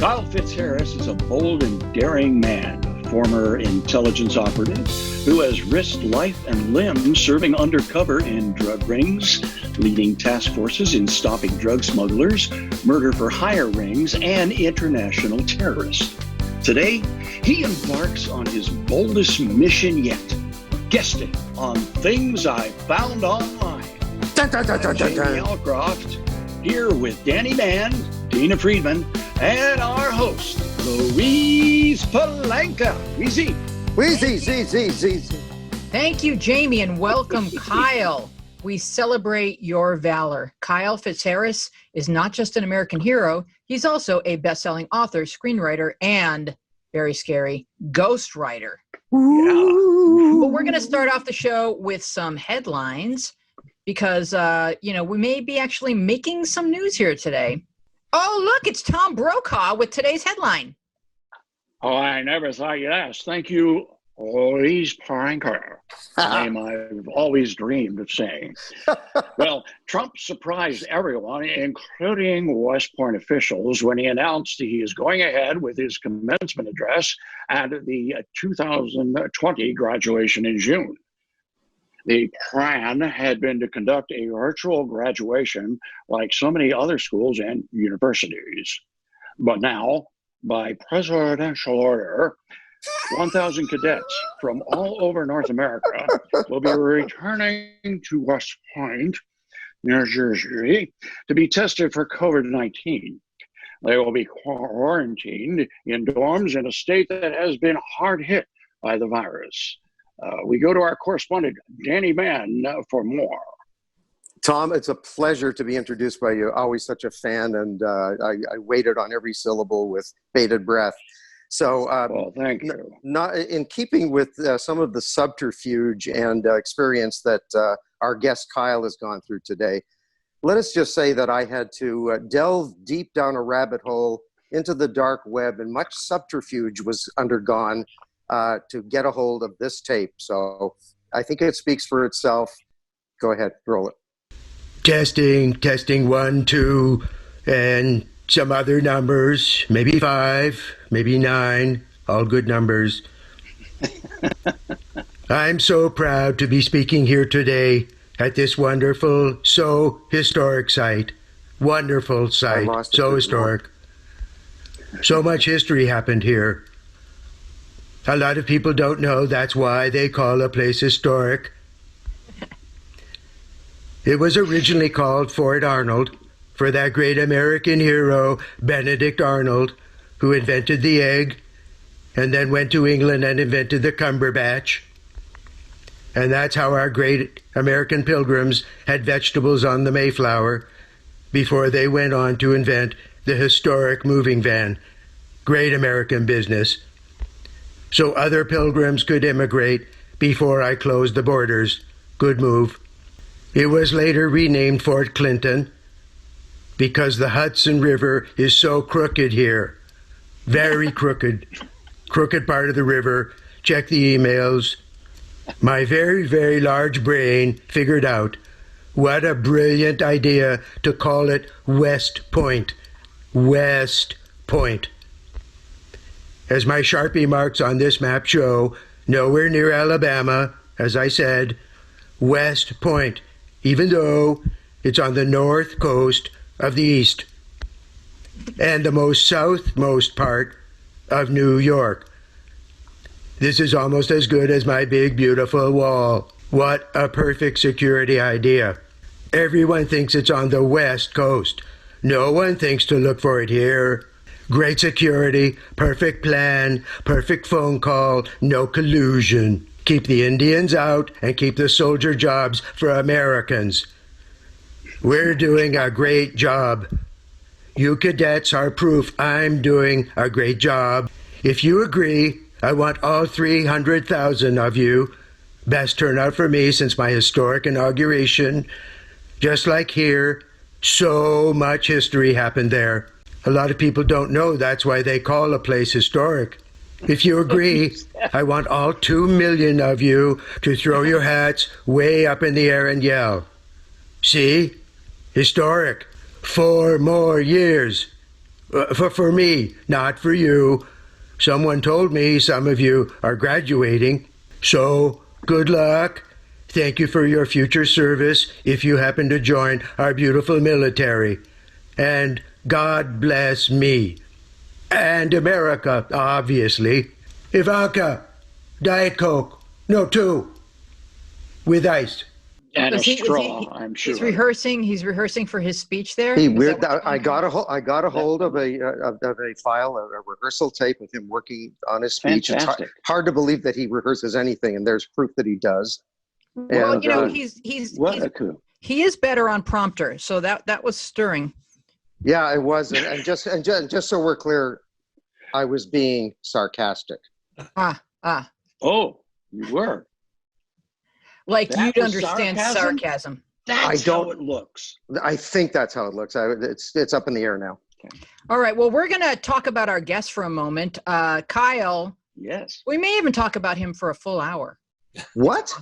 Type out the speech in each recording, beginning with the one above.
Kyle Fitzharris is a bold and daring man, a former intelligence operative who has risked life and limb serving undercover in drug rings, leading task forces in stopping drug smugglers, murder for hire rings, and international terrorists. Today, he embarks on his boldest mission yet, guesting on Things I Found Online. Jamie Alcroft, here with Danny Mann, Dina Friedman, and our host, Louise Palanker. Wheezy. Thank you, Jamie, and welcome, Kyle. We celebrate your valor. Kyle Fitzharris is not just an American hero, he's also a best-selling author, screenwriter, and, very scary, ghostwriter. Yeah. But we're going to start off the show with some headlines because, we may be actually making some news here today. Oh, look, it's Tom Brokaw with today's headline. Oh, I never thought you'd ask. Thank you, Louise Palanker. A name I've always dreamed of saying. Well, Trump surprised everyone, including West Point officials, when he announced he is going ahead with his commencement address at the 2020 graduation in June. The plan had been to conduct a virtual graduation like so many other schools and universities. But now, by presidential order, 1,000 cadets from all over North America will be returning to West Point, New Jersey, to be tested for COVID-19. They will be quarantined in dorms in a state that has been hard hit by the virus. We go to our correspondent, Danny Mann, for more. Tom, it's a pleasure to be introduced by you. Always such a fan, and I waited on every syllable with bated breath. So, well, thank you. Not in keeping with some of the subterfuge and experience that our guest Kyle has gone through today, let us just say that I had to delve deep down a rabbit hole into the dark web, and much subterfuge was undergone to get a hold of this tape. So I think it speaks for itself. Go ahead, roll it. Testing, 1, 2, and some other numbers, maybe 5, maybe 9, all good numbers. I'm so proud to be speaking here today at this wonderful, so historic site. Wonderful site, so historic. So much history happened here. A lot of people don't know that's why they call a place historic. It was originally called Fort Arnold for that great American hero, Benedict Arnold, who invented the egg and then went to England and invented the Cumberbatch. And that's how our great American pilgrims had vegetables on the Mayflower before they went on to invent the historic moving van. Great American business. So other pilgrims could immigrate before I closed the borders. Good move. It was later renamed Fort Clinton because the Hudson River is so crooked here. Very crooked. Crooked part of the river. Check the emails. My very, very large brain figured out what a brilliant idea to call it West Point. West Point. As my Sharpie marks on this map show, nowhere near Alabama, as I said, West Point, even though it's on the north coast of the East and the most southmost part of New York. This is almost as good as my big, beautiful wall. What a perfect security idea. Everyone thinks it's on the west coast. No one thinks to look for it here. Great security, perfect plan, perfect phone call, no collusion. Keep the Indians out and keep the soldier jobs for Americans. We're doing a great job. You cadets are proof I'm doing a great job. If you agree, I want all 300,000 of you. Best turnout for me since my historic inauguration. Just like here, so much history happened there. A lot of people don't know that's why they call a place historic. If you agree, I want all 2 million of you to throw your hats way up in the air and yell. See? Historic. 4 more years. For me, not for you. Someone told me some of you are graduating. So, good luck. Thank you for your future service if you happen to join our beautiful military. And God bless me. And America, obviously. Ivanka, Diet Coke. No, 2. With ice. And a straw, I'm sure. He's rehearsing for his speech there. I got a hold of a file, a rehearsal tape of him working on his speech. Fantastic. It's hard to believe that he rehearses anything, and there's proof that he does. Well, And, What a coup. he is better on prompter, so that was stirring. Yeah, it was, and just so we're clear, I was being sarcastic. Oh, you were. Like That you'd was understand sarcasm. That's how it looks. I think that's how it looks. It's up in the air now. Okay. All right. Well, we're going to talk about our guest for a moment. Kyle. Yes. We may even talk about him for a full hour. What?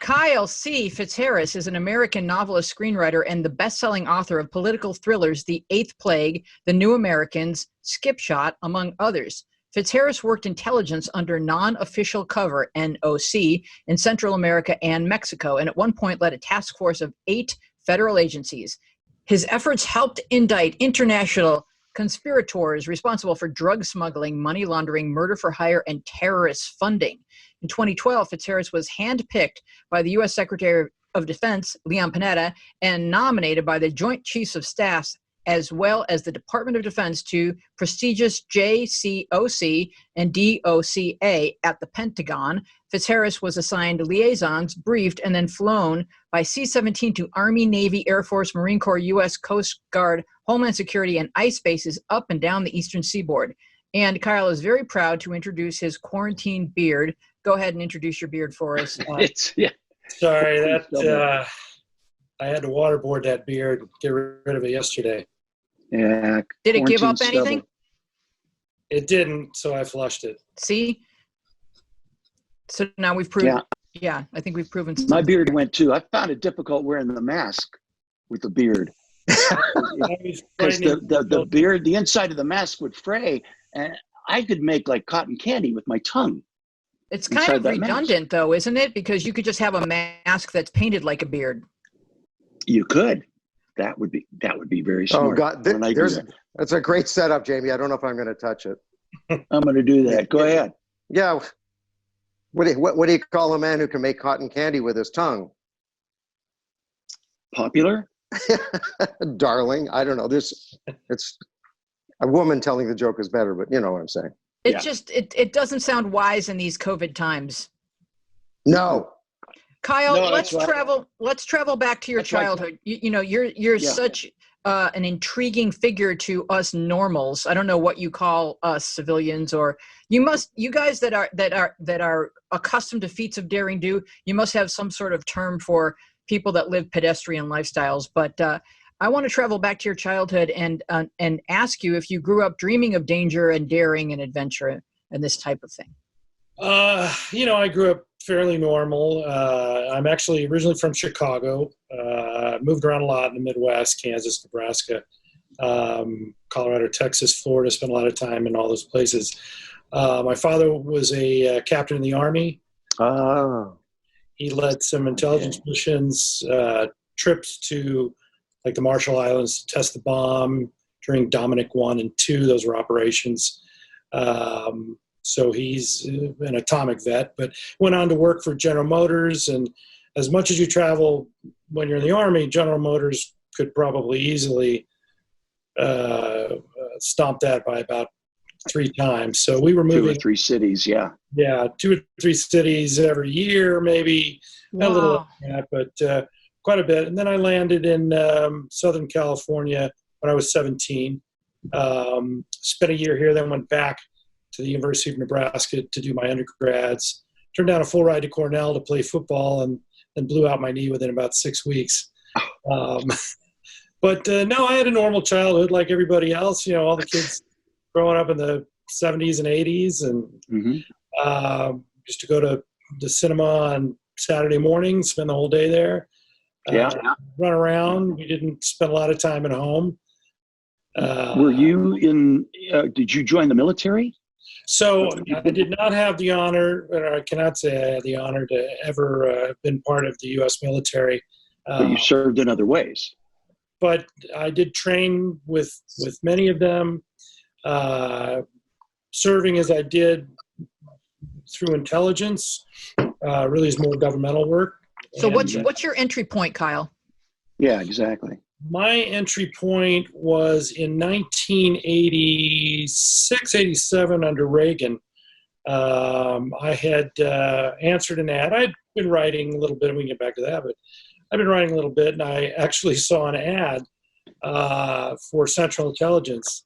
Kyle C. Fitzharris is an American novelist, screenwriter, and the best-selling author of political thrillers The Eighth Plague, The New Americans, Skip Shot, among others. Fitzharris worked intelligence under non-official cover, NOC, in Central America and Mexico, and at one point led a task force of 8 federal agencies. His efforts helped indict international conspirators responsible for drug smuggling, money laundering, murder for hire, and terrorist funding. In 2012, Fitzharris was handpicked by the U.S. Secretary of Defense, Leon Panetta, and nominated by the Joint Chiefs of Staff as well as the Department of Defense to prestigious JCOC and DOCA at the Pentagon. Fitzharris was assigned liaisons, briefed, and then flown by C-17 to Army, Navy, Air Force, Marine Corps, U.S. Coast Guard, Homeland Security, and ice bases up and down the Eastern Seaboard. And Kyle is very proud to introduce his quarantine beard. Go ahead and introduce your beard for us. Sorry, I had to waterboard that beard, get rid of it yesterday. Yeah. Did it give up anything? Stubble. It didn't, so I flushed it. See? So now we've proven. Yeah, I think we've proven. My beard went too. I found it difficult wearing the mask with the beard. Because the beard, the inside of the mask would fray, and I could make like cotton candy with my tongue. It's kind of redundant, though, isn't it? Because you could just have a mask that's painted like a beard. You could. That would be very smart. Oh God, that's a great setup, Jamie. I don't know if I'm going to touch it. I'm going to do that. Go ahead. Yeah. What do you call a man who can make cotton candy with his tongue? Popular? Darling. I don't know. It's a woman telling the joke is better, but you know what I'm saying. It doesn't sound wise in these COVID times. No. Kyle, let's travel back to your childhood. You're such an intriguing figure to us normals. I don't know what you call us civilians, or you guys that are accustomed to feats of daring do. You must have some sort of term for people that live pedestrian lifestyles. But I want to travel back to your childhood and ask you if you grew up dreaming of danger and daring and adventure and this type of thing. I grew up fairly normal. I'm actually originally from Chicago. Moved around a lot in the Midwest, Kansas, Nebraska, Colorado, Texas, Florida. Spent a lot of time in all those places. My father was a captain in the Army. Oh. He led some intelligence missions, trips to like the Marshall Islands to test the bomb during Dominic 1 and 2. Those were operations. So he's an atomic vet, but went on to work for General Motors. And as much as you travel when you're in the Army, General Motors could probably easily stomp that by about 3 times. So we were moving 2 or 3 cities. Yeah. Yeah. 2 or 3 cities every year, maybe. Wow. A little like that, but quite a bit. And then I landed in Southern California when I was 17. Spent a year here, then went back to the University of Nebraska to do my undergrads. Turned down a full ride to Cornell to play football and then blew out my knee within about 6 weeks. But no, I had a normal childhood like everybody else. All the kids growing up in the 70s and 80s, and used to go to the cinema on Saturday morning, spend the whole day there. Run around. We didn't spend a lot of time at home. Were you in? Did you join the military? So I did not have the honor, or I cannot say I had the honor to ever have been part of the U.S. military. But you served in other ways. But I did train with many of them, serving as I did through intelligence, really is more governmental work. So what's your entry point, Kyle? Yeah, exactly. My entry point was in 1986, 87 under Reagan. I had answered an ad. I'd been writing a little bit, and we can get back to that, but I've been writing a little bit, and I actually saw an ad for Central Intelligence.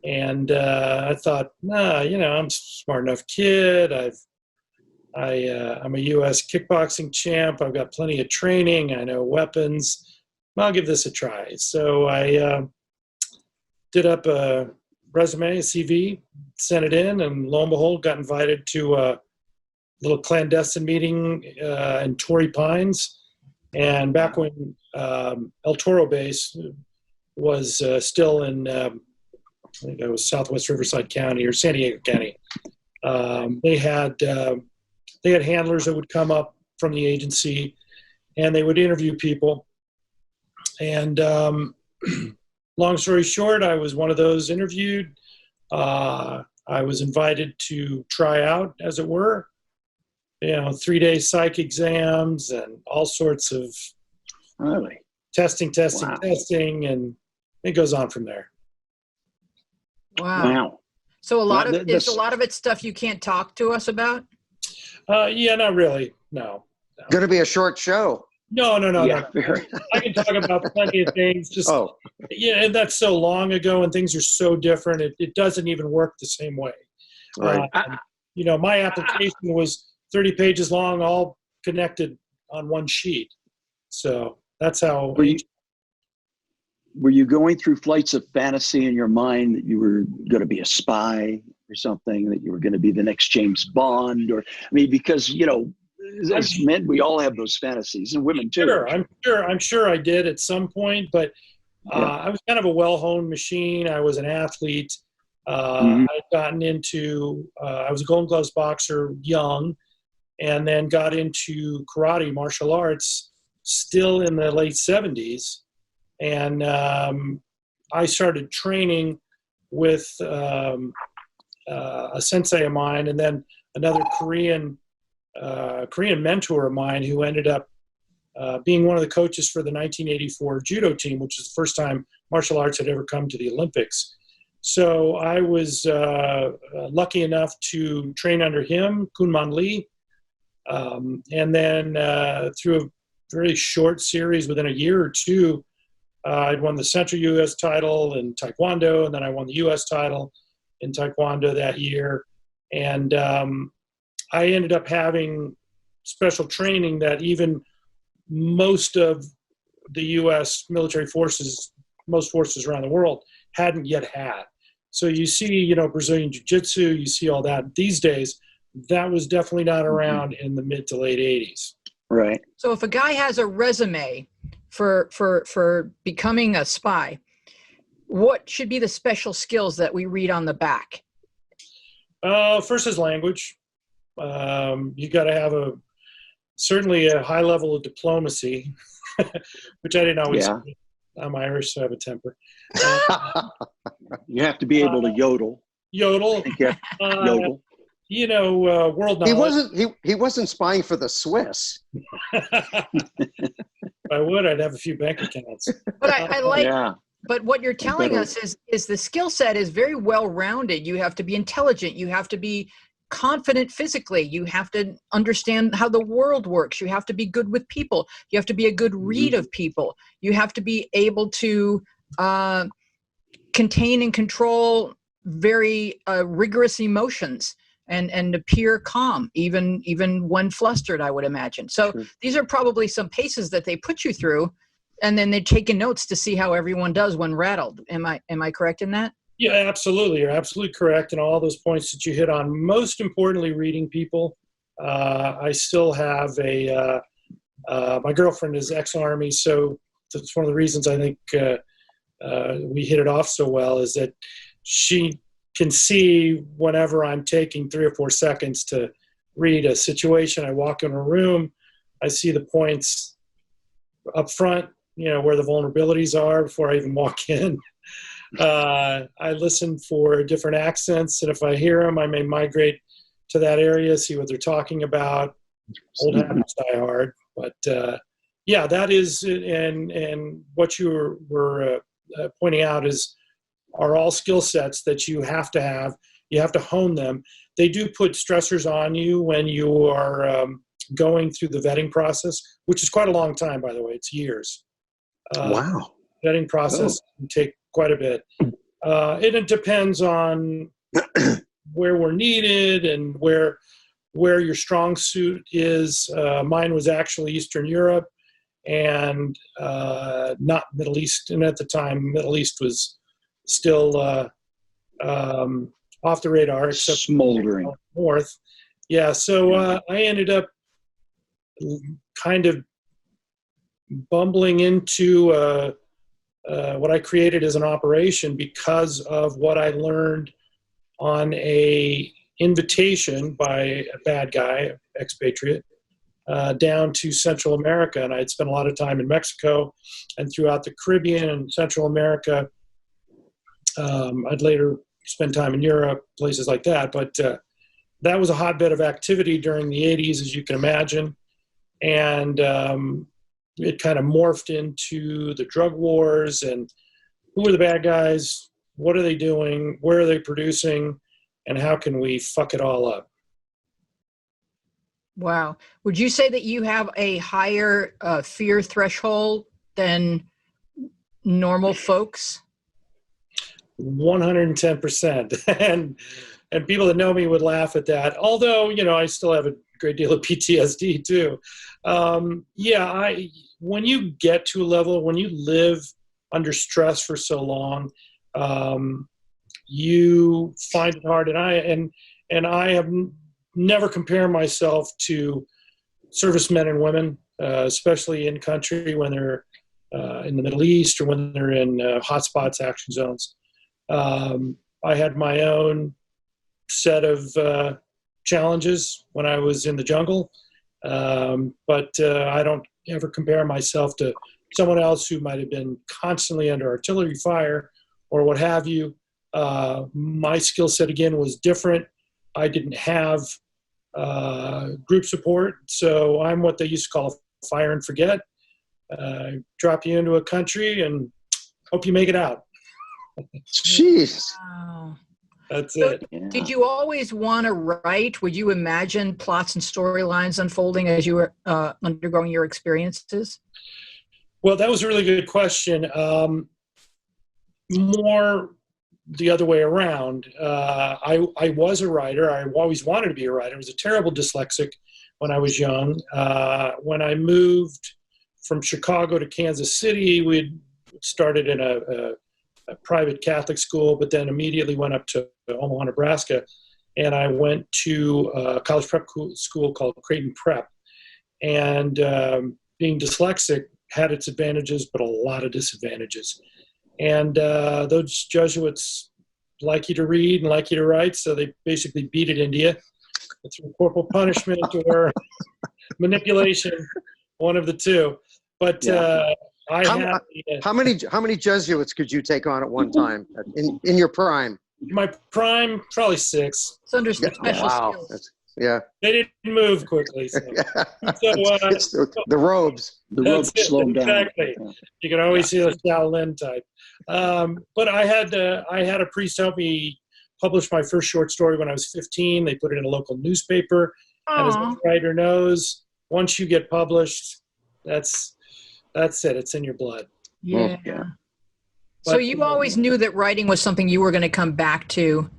And I thought, I'm a smart enough kid. I'm a U.S. kickboxing champ. I've got plenty of training. I know weapons. I'll give this a try. So I did up a resume, a CV, sent it in, and lo and behold, got invited to a little clandestine meeting in Torrey Pines. And back when El Toro base was still in, I think it was Southwest Riverside County or San Diego County, they had handlers that would come up from the agency, and they would interview people. And long story short, I was one of those interviewed. I was invited to try out, as it were, 3-day psych exams and all sorts of testing, and it goes on from there. Wow. So a lot of it stuff you can't talk to us about? Yeah, not really. No. Going to be a short show. No. Yeah. I can talk about plenty of things. And that's so long ago, and things are so different. It doesn't even work the same way. Right. My application was 30 pages long, all connected on one sheet. So that's how. Were you going through flights of fantasy in your mind that you were going to be a spy or something, that you were going to be the next James Bond, because as men, we all have those fantasies, and women too. I'm sure I did at some point, but I was kind of a well-honed machine. I was an athlete. I had gotten into, I was a Golden Gloves boxer young, and then got into karate, martial arts, still in the late 70s. And I started training with a sensei of mine, and then another Korean mentor of mine who ended up being one of the coaches for the 1984 judo team, which is the first time martial arts had ever come to the Olympics. So I was lucky enough to train under him, Kunman Lee, and then through a very short series, within a year or two, I'd won the Central U.S. title in Taekwondo, and then I won the U.S. title in Taekwondo that year. And I ended up having special training that even most of the U.S. military forces, most forces around the world, hadn't yet had. So you see, Brazilian Jiu-Jitsu, you see all that these days. That was definitely not around in the mid to late 80s. Right. So if a guy has a resume for becoming a spy, what should be the special skills that we read on the back? First is language. You got to have certainly a high level of diplomacy, which I didn't always. Yeah. I'm Irish, so I have a temper. You have to be able to yodel. Yodel. Yodel. World knowledge. He wasn't spying for the Swiss. If I would, I'd have a few bank accounts. But I like. Yeah. But what you're telling us is the skill set is very well rounded. You have to be intelligent. You have to be confident physically. You have to understand how the world works. You have to be good with people. You have to be a good read of people. You have to be able to contain and control very rigorous emotions and appear calm, even when flustered, I would imagine. So these are probably some paces that they put you through, and then they're taking notes to see how everyone does when rattled. Am I correct in that? Yeah, absolutely. You're absolutely correct in all those points that you hit on. Most importantly, reading people. I still have my girlfriend is ex-Army, so that's one of the reasons I think we hit it off so well, is that she can see whenever I'm taking 3 or 4 seconds to read a situation. I walk in a room, I see the points up front, where the vulnerabilities are before I even walk in. I listen for different accents, and if I hear them, I may migrate to that area, see what they're talking about. Old habits die hard. But yeah, that is, and what you were pointing out are all skill sets that you have to have. You have to hone them. They do put stressors on you when you are going through the vetting process, which is quite a long time, by the way. It's years. Wow. Vetting process can take quite a bit. It depends on where we're needed and where your strong suit is. Mine was actually Eastern Europe and not Middle East. And at the time, Middle East was still off the radar, except smoldering north. Yeah, so I ended up kind of bumbling into what I created as an operation because of what I learned on a invitation by a bad guy, expatriate, down to Central America. And I'd spent a lot of time in Mexico and throughout the Caribbean and Central America. I'd later spend time in Europe, places like that. But that was a hotbed of activity during the 80s, as you can imagine. And it kind of morphed into the drug wars and who are the bad guys, what are they doing, where are they producing, and how can we fuck it all up? Wow. Would you say that you have a higher fear threshold than normal folks? 110%. And people that know me would laugh at that. Although, I still have a great deal of PTSD too. When you get to a level, when you live under stress for so long, you find it hard. And I have never compared myself to servicemen and women, especially in country when they're in the Middle East or when they're in hotspots, action zones. I had my own set of challenges when I was in the jungle, but I don't ever compare myself to someone else who might have been constantly under artillery fire or what have you. My skill set, again, was different. I didn't have group support, so I'm what they used to call fire and forget. Drop you into a country and hope you make it out. Jeez. Wow. That's So it. did you always want to write? Would you imagine plots and storylines unfolding as you were undergoing your experiences? Well, that was a really good question. More the other way around. I was a writer. I always wanted to be a writer. I was a terrible dyslexic when I was young. When I moved from Chicago to Kansas City, we started in a private Catholic school, but then immediately went up to Omaha, Nebraska, and I went to a college prep school called Creighton Prep. And being dyslexic had its advantages, but a lot of disadvantages. And those Jesuits like you to read and like you to write, so they basically beat it into you through corporal punishment or manipulation, one of the two. But how many Jesuits could you take on at one time in your prime? My prime, probably 6. It's under special skills. Yeah. They didn't move quickly. So, it's the robes. The robes slowed down. Exactly. You can always see the Shaolin type. But I had a priest help me publish my first short story when I was 15. They put it in a local newspaper. Aww. And as the writer knows, once you get published, that's it. It's in your blood. Yeah. Yeah. So you always knew that writing was something you were going to come back to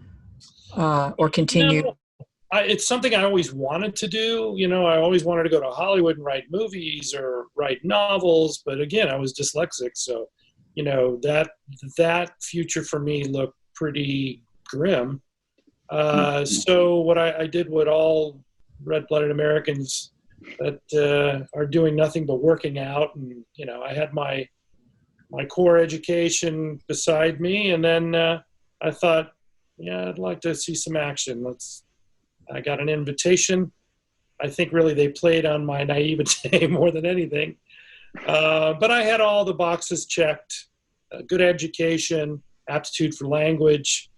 or continue? No, it's something I always wanted to do. I always wanted to go to Hollywood and write movies or write novels. But again, I was dyslexic. So, that future for me looked pretty grim. So what I did what all red-blooded Americans that are doing nothing but working out. And, I had my my core education beside me, and then I thought, yeah, I'd like to see some action. I got an invitation. I think really they played on my naivete more than anything. But I had all the boxes checked: good education, aptitude for language.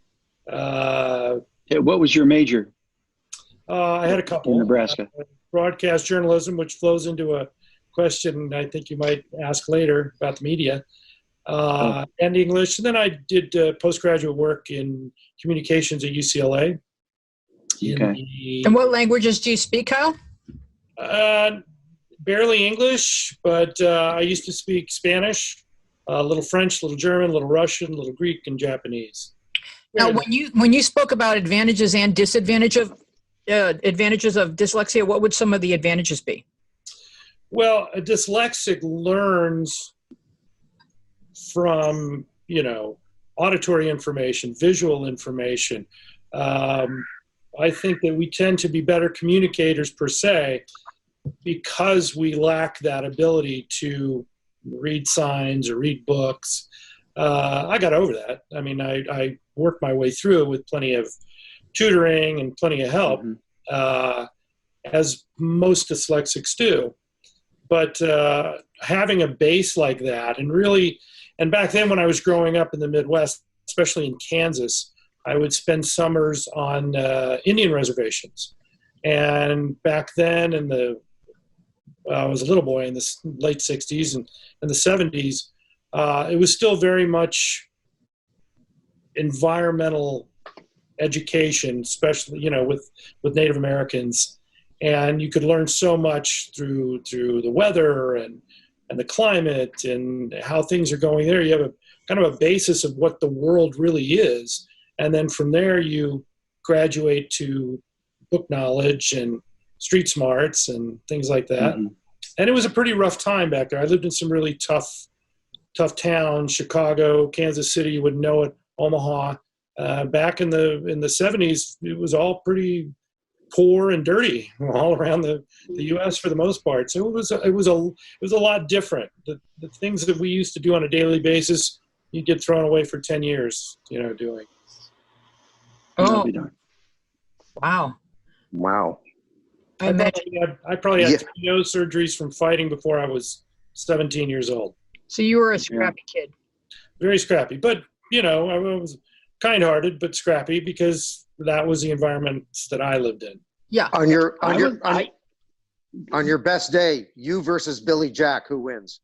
What was your major? I had a couple. In Nebraska. Broadcast journalism, which flows into a question I think you might ask later about the media, and English. And then I did postgraduate work in communications at UCLA. Okay. And what languages do you speak, Kyle? Barely English, but I used to speak Spanish, a little French, a little German, a little Russian, a little Greek, and Japanese. Now, when you spoke about advantages and disadvantages of dyslexia, what would some of the advantages be? Well, a dyslexic learns from, auditory information, visual information. I think that we tend to be better communicators per se because we lack that ability to read signs or read books. I got over that. I mean, I worked my way through it with plenty of tutoring and plenty of help, as most dyslexics do. But having a base like that, and back then when I was growing up in the Midwest, especially in Kansas, I would spend summers on Indian reservations. And back then I was a little boy in the late 60s and in the 70s, it was still very much environmental education, especially, with Native Americans. And you could learn so much through the weather and the climate and how things are going there. You have a kind of a basis of what the world really is. And then from there, you graduate to book knowledge and street smarts and things like that. Mm-hmm. And it was a pretty rough time back there. I lived in some really tough towns: Chicago, Kansas City, you wouldn't know it, Omaha. Back in the 70s, it was all pretty poor and dirty all around the U.S. for the most part. So it was a lot different. The things that we used to do on a daily basis, you'd get thrown away for 10 years, doing. Oh, wow. I probably had 3 nose surgeries from fighting before I was 17 years old. So you were a scrappy kid. Very scrappy. But, I was kind-hearted but scrappy because that was the environment that I lived in. Yeah. On your best day, you versus Billy Jack, who wins?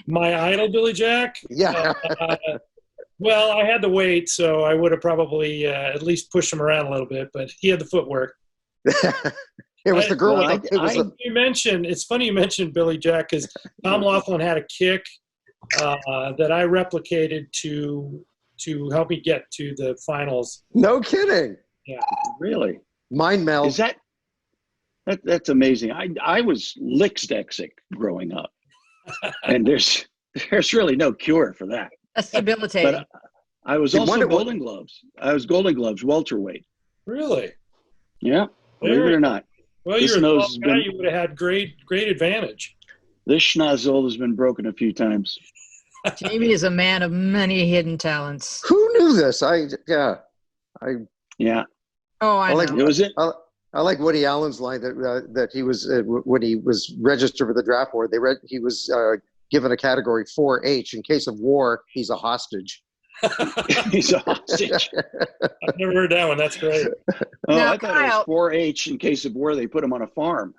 My idol, Billy Jack? Yeah. Well, I had to wait, so I would have probably at least pushed him around a little bit, but he had the footwork. It was the girl. It's funny you mentioned Billy Jack because Tom Laughlin had a kick that I replicated to help me get to the finals. No kidding. Yeah. Really? Mind meld. Is that's amazing. I was lickstexic growing up, and there's really no cure for that. That's debilitating. But I was also Golden Gloves. I was Golden Gloves welterweight. Really? Yeah. Believe it or not. Well, you're a tall guy. You would have had great advantage. This schnozzle has been broken a few times. Jamie is a man of many hidden talents. Who knew this? Yeah. Oh, I know. It was it. I like Woody Allen's line that he was when he was registered for the draft board. He was given a category 4H. In case of war, he's a hostage. He's a hostage. I've never heard that one. That's great. Now, I thought it was 4H. In case of war, they put him on a farm.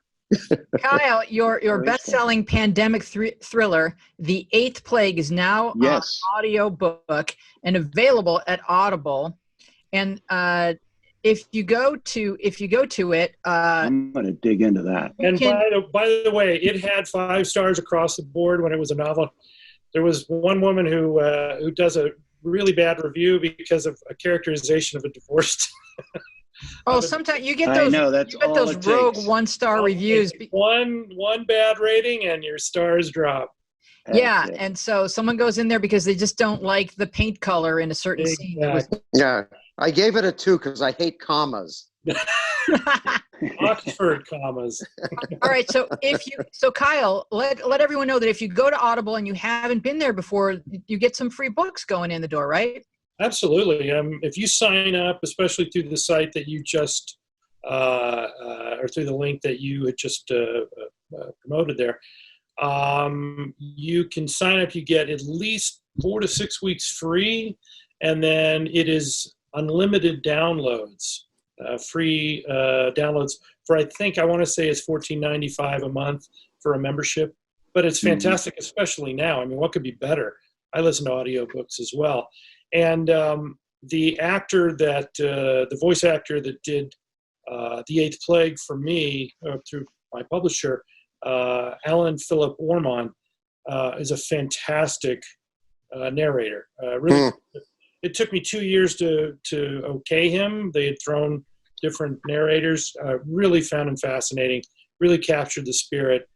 Kyle, your best-selling pandemic thriller, The Eighth Plague, is now on audio book and available at Audible. And if you go to it, I'm going to dig into that. And by the way, it had 5 stars across the board when it was a novel. There was one woman who does a really bad review because of a characterization of a divorced. Sometimes you get those. Rogue 1-star reviews. One bad rating and your stars drop. Yeah, and so someone goes in there because they just don't like the paint color in a certain scene. Yeah, I gave it a 2 because I hate commas. Oxford commas. All right. So Kyle, let everyone know that if you go to Audible and you haven't been there before, you get some free books going in the door, right? Absolutely. If you sign up, especially through the site that you just, or through the link that you had just promoted there, you can sign up. You get at least 4 to 6 weeks free, and then it is unlimited downloads, free downloads for, I want to say it's $14.95 a month for a membership, but it's fantastic, especially now. I mean, what could be better? I listen to audiobooks as well. And the actor the voice actor that did The Eighth Plague for me through my publisher, Alan Philip Ormond, is a fantastic narrator. Really, it took me 2 years to okay him. They had thrown different narrators. Really found him fascinating. Really captured the spirit.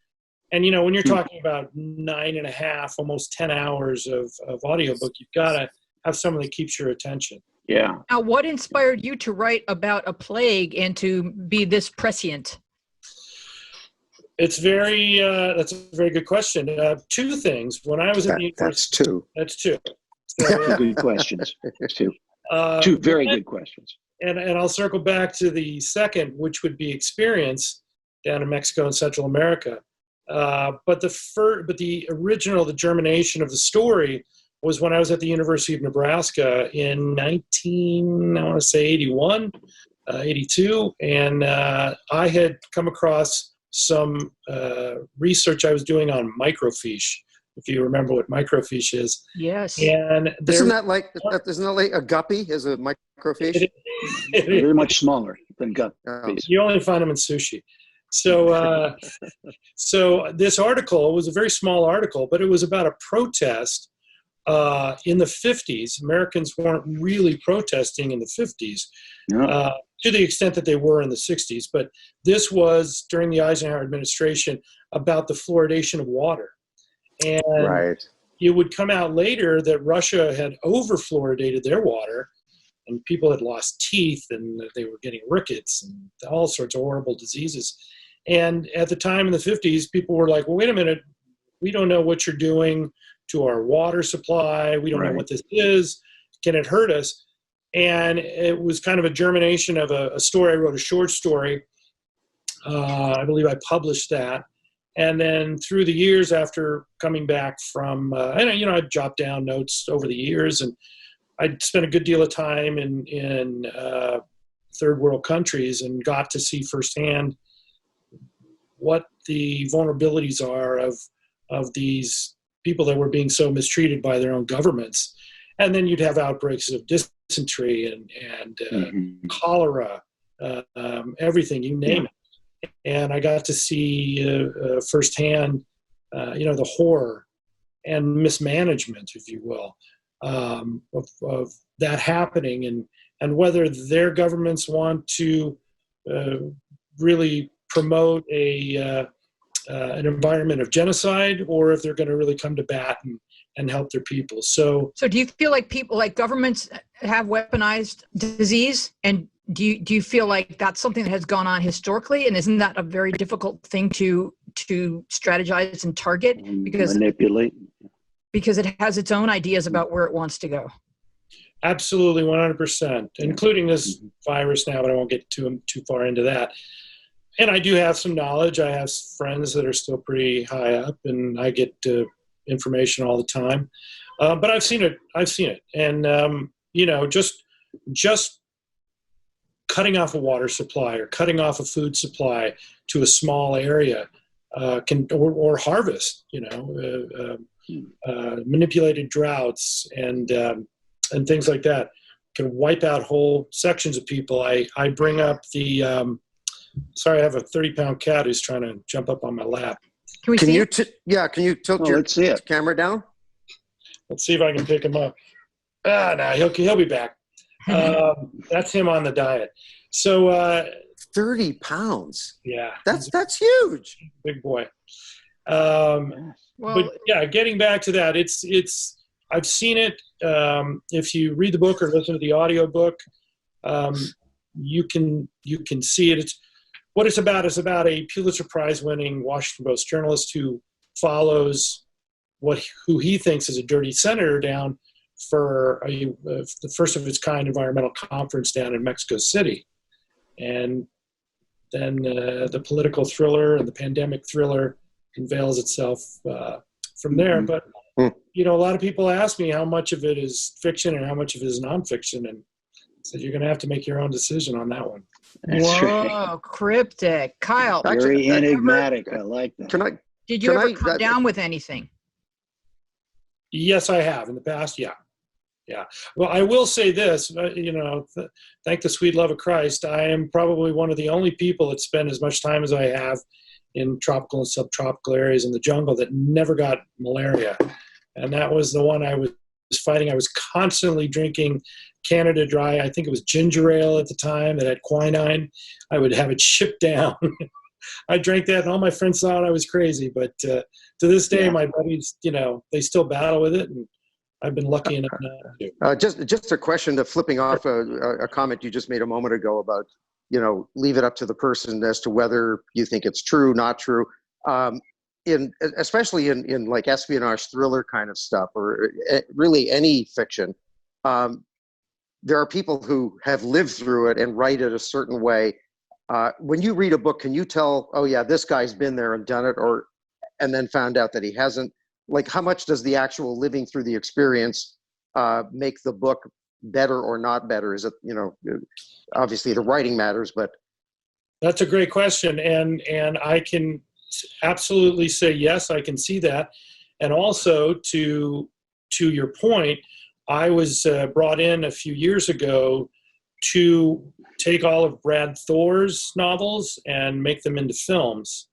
And when you're talking about 9.5, almost 10 hours of audiobook, you've got to have someone that keeps your attention. Yeah. Now, what inspired you to write about a plague and to be this prescient? It's that's a very good question. 2 things. When I was at the university, that's 2. So, good questions. Two very good questions. And I'll circle back to the second, which would be experience down in Mexico and Central America. But the original, the germination of the story was when I was at the University of Nebraska in 81, 82. And I had come across some research I was doing on microfiche, if you remember what microfiche is. Yes. And isn't that like a guppy is a microfiche? Very much smaller than guppies. You only find them in sushi. So, so this article was a very small article, but it was about a protest in the 50s. Americans weren't really protesting in the 50s to the extent that they were in the 60s. But this was during the Eisenhower administration about the fluoridation of water. And it would come out later that Russia had over-fluoridated their water, and people had lost teeth, and they were getting rickets and all sorts of horrible diseases. And at the time in the 50s, people were like, well, wait a minute, we don't know what you're doing to our water supply. We don't know what this is. Can it hurt us? And it was kind of a germination of a story. I wrote a short story. I believe I published that. And then through the years after coming back from, I'd jot down notes over the years, and I'd spent a good deal of time in third world countries and got to see firsthand what the vulnerabilities are of these people that were being so mistreated by their own governments. And then you'd have outbreaks of dysentery and cholera, everything, you name it. And I got to see firsthand, the horror and mismanagement, if you will, of that happening, and whether their governments want to really promote an environment of genocide, or if they're going to really come to bat and help their people. So do you feel like governments have weaponized disease, and do you feel like that's something that has gone on historically, and isn't that a very difficult thing to strategize and target because manipulate? Because it has its own ideas about where it wants to go. Absolutely, 100%, including this virus now, but I won't get too far into that. And I do have some knowledge. I have friends that are still pretty high up, and I get information all the time. But I've seen it. And, just cutting off a water supply or cutting off a food supply to a small area or harvest, manipulated droughts and things like that can wipe out whole sections of people. I bring up the sorry, I have a 30-pound cat who's trying to jump up on my lap. Can you tilt your camera down? Let's see if I can pick him up. No, he'll be back. That's him on the diet. So 30 pounds. Yeah, that's huge. Big boy. But yeah, getting back to that, it's I've seen it. If you read the book or listen to the audio book, you can see it. What it's about is about a Pulitzer Prize winning Washington Post journalist who follows who he thinks is a dirty senator down for the first of its kind environmental conference down in Mexico City. And then the political thriller and the pandemic thriller unveils itself from there. But, a lot of people ask me how much of it is fiction and how much of it is nonfiction. And I said, you're going to have to make your own decision on that one. That's Whoa, right. cryptic. Kyle. Very enigmatic. I like that. Did you ever come down with anything? Yes, I have in the past. Yeah. Well, I will say this, thank the sweet love of Christ, I am probably one of the only people that spend as much time as I have in tropical and subtropical areas in the jungle that never got malaria. And that was the one I was fighting. I was constantly drinking Canada Dry. I think it was ginger ale at the time that had quinine. I would have it shipped down. I drank that, and all my friends thought I was crazy. But to this day, my buddies, they still battle with it, and I've been lucky enough not to. Just a question to flipping off a comment you just made a moment ago about, leave it up to the person as to whether you think it's true, not true. Especially in like espionage thriller kind of stuff, or really any fiction, there are people who have lived through it and write it a certain way. When you read a book, can you tell, oh yeah, this guy's been there and done it, and then found out that he hasn't? Like, how much does the actual living through the experience make the book better or not better? Is it, obviously the writing matters, but. That's a great question. And I can absolutely say, yes, I can see that. And also to your point, I was brought in a few years ago to take all of Brad Thor's novels and make them into films.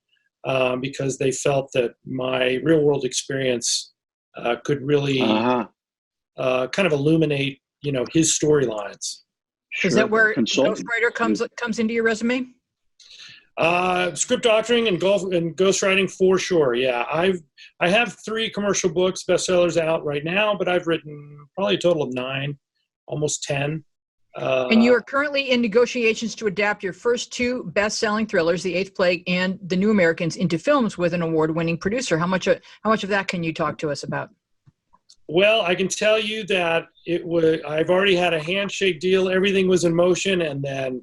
Because they felt that my real world experience could really kind of illuminate, his storylines. Sure. Is that where ghostwriter comes into your resume? Script doctoring and ghostwriting for sure. Yeah, I have 3 commercial books, bestsellers out right now, but I've written probably a total of 9, almost 10. And you are currently in negotiations to adapt your first 2 best-selling thrillers, The Eighth Plague and The New Americans, into films with an award-winning producer. How much of that can you talk to us about? Well, I can tell you that I've already had a handshake deal. Everything was in motion, and then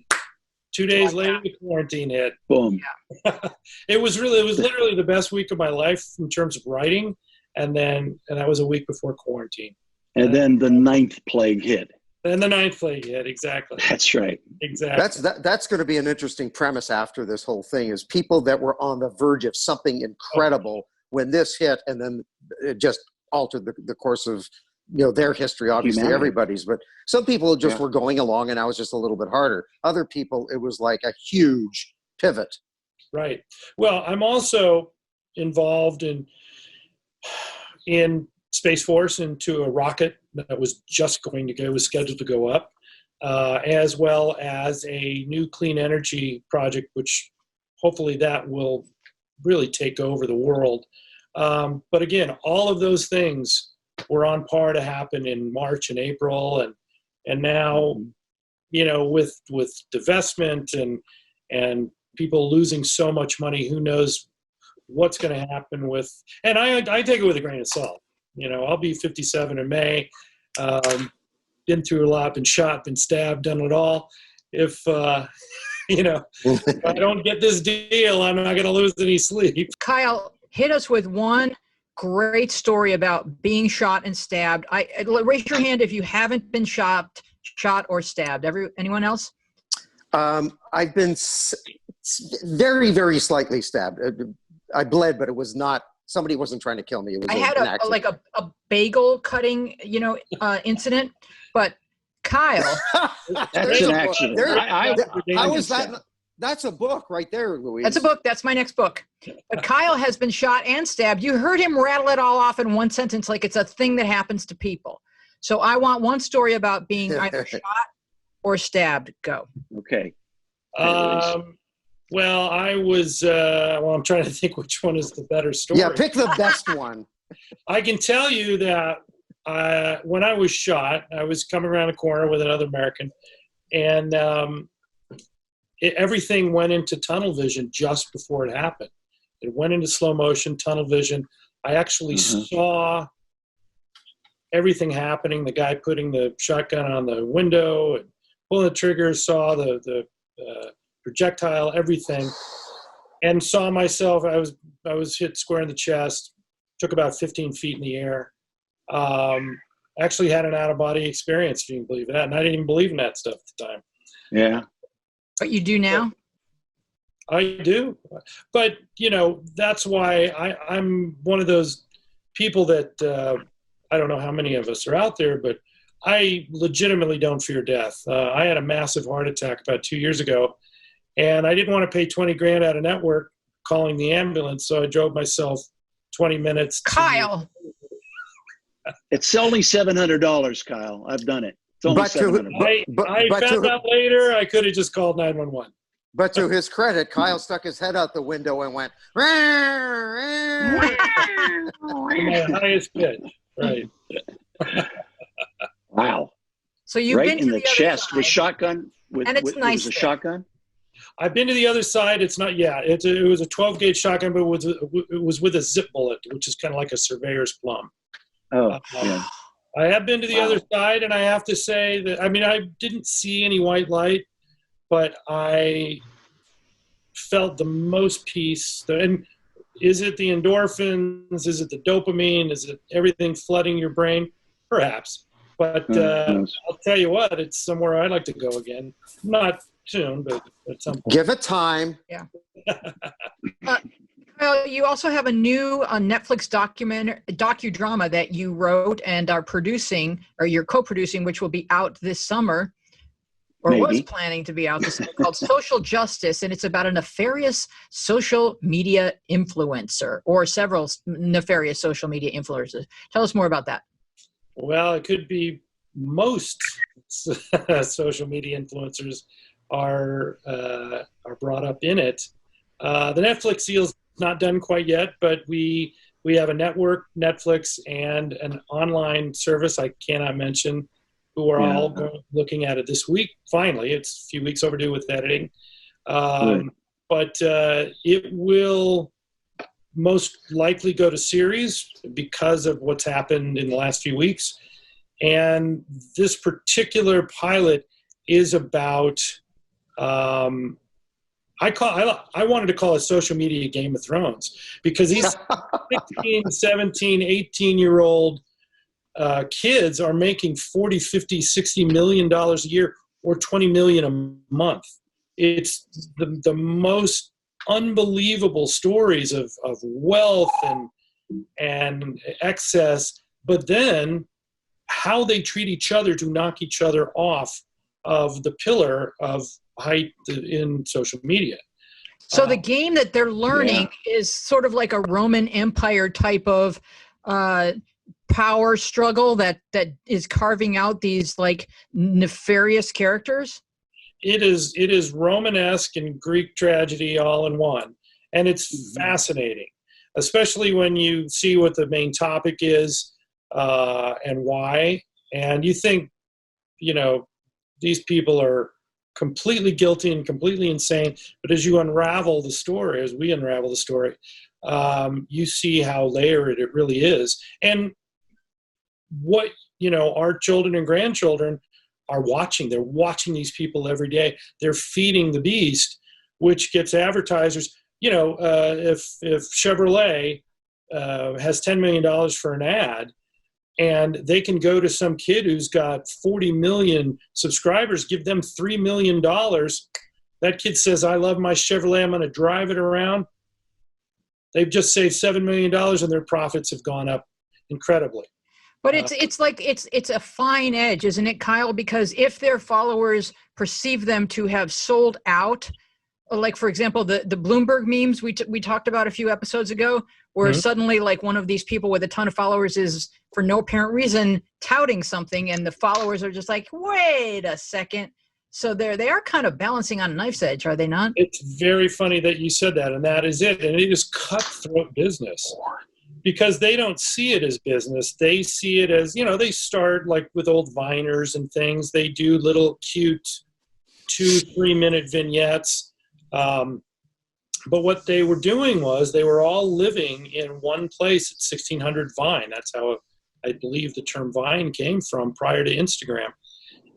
2 days later, the quarantine hit. Boom. Yeah. It was literally the best week of my life in terms of writing, and that was a week before quarantine. And then the 9th plague hit. Then the 9th plague hit, exactly. That's right. Exactly. That's going to be an interesting premise after this whole thing, is people that were on the verge of something incredible when this hit, and then it just altered the course of their history, obviously humanity. Everybody's, but some people just were going along and now it's just a little bit harder. Other people, it was like a huge pivot. Right. Well, I'm also involved in Space Force into a rocket that was scheduled to go up, as well as a new clean energy project, which hopefully that will really take over the world. But again, all of those things were on par to happen in March and April, and now, with divestment and people losing so much money, who knows what's going to happen with. And I take it with a grain of salt. I'll be 57 in May. Been through a lot, been shot, been stabbed, done it all. If if I don't get this deal, I'm not going to lose any sleep. Kyle, hit us with one great story about being shot and stabbed. Raise your hand if you haven't been shot or stabbed. Anyone else? I've been very, very slightly stabbed. I bled, but it was not. Somebody wasn't trying to kill me. It was I had a bagel cutting, incident. But Kyle, that's an accident. How is that? That's a book right there, Louise. That's a book. That's my next book. But Kyle has been shot and stabbed. You heard him rattle it all off in one sentence like it's a thing that happens to people. So I want one story about being either shot or stabbed. Go. Okay. Well, I was, I'm trying to think which one is the better story. Yeah, pick the best one. I can tell you that when I was shot, I was coming around a corner with another American, and everything went into tunnel vision just before it happened. It went into slow motion, tunnel vision. I actually saw everything happening. The guy putting the shotgun on the window and pulling the trigger, saw the projectile, everything, and saw myself. I was hit square in the chest, took about 15 feet in the air. Actually had an out-of-body experience, if you can believe that. And I didn't even believe in that stuff at the time. Yeah. But you do now? I do. But, that's why I'm one of those people that I don't know how many of us are out there, but I legitimately don't fear death. I had a massive heart attack about 2 years ago, and I didn't want to pay 20 grand out of network calling the ambulance, so I drove myself 20 minutes. Kyle! It's only $700, Kyle. I've done it. It's only $700. I found out later I could have just called 911. But to his credit, Kyle stuck his head out the window and went, my highest pitch. Right. Wow. So you've right been in to the other chest side. with shotgun? And it's nice It was a there. shotgun? I've been to the other side. It's not, it was a 12-gauge shotgun, but it was with a zip bullet, which is kind of like a surveyor's plum. Oh, yeah. I have been to the other side, and I have to say that, I didn't see any white light, but I felt the most peace. And is it the endorphins? Is it the dopamine? Is it everything flooding your brain? Perhaps. But I'll tell you what, it's somewhere I'd like to go again. Not soon, but at some point. give it time. Yeah. Well, you also have a new Netflix docudrama that you wrote and are producing, or you're co-producing, which will be out this summer, or was planning to be out this summer, called Social Justice, and it's about a nefarious social media influencer, or several nefarious social media influencers. Tell us more about that. Well, it could be most social media influencers are brought up in it. The Netflix deal's not done quite yet, but we have a network, Netflix, and an online service I cannot mention, who are all looking at it this week. Finally, it's a few weeks overdue with editing. But it will most likely go to series because of what's happened in the last few weeks. And this particular pilot is about, I wanted to call it social media Game of Thrones, because these 16, 17, 18-year-old kids are making $40, $50, $60 million a year, or $20 million a month. It's the most unbelievable stories of wealth and excess, but then how they treat each other to knock each other off of the pillar of height in social media. So the game that they're learning is sort of like a Roman Empire type of power struggle that is carving out these like nefarious characters. It is Romanesque and Greek tragedy all in one, and it's fascinating, especially when you see what the main topic is and why. And you think, these people are completely guilty and completely insane. But as you unravel the story, as we unravel the story, you see how layered it really is. And what, our children and grandchildren are watching. They're watching these people every day. They're feeding the beast, which gets advertisers. If Chevrolet has $10 million for an ad, and they can go to some kid who's got 40 million subscribers, give them $3 million. That kid says, I love my Chevrolet, I'm going to drive it around. They've just saved $7 million, and their profits have gone up incredibly. But it's like it's a fine edge, isn't it, Kyle? Because if their followers perceive them to have sold out, like for example, the Bloomberg memes we talked about a few episodes ago, where suddenly like one of these people with a ton of followers is for no apparent reason touting something, and the followers are just like, wait a second. So they are kind of balancing on a knife's edge, are they not? It's very funny that you said that, and that is it. And it is cutthroat business. Because they don't see it as business. They see it as, they start like with old Viners and things. They do little cute 2-3 minute vignettes. But what they were doing was they were all living in one place at 1600 Vine. That's how I believe the term Vine came from prior to Instagram.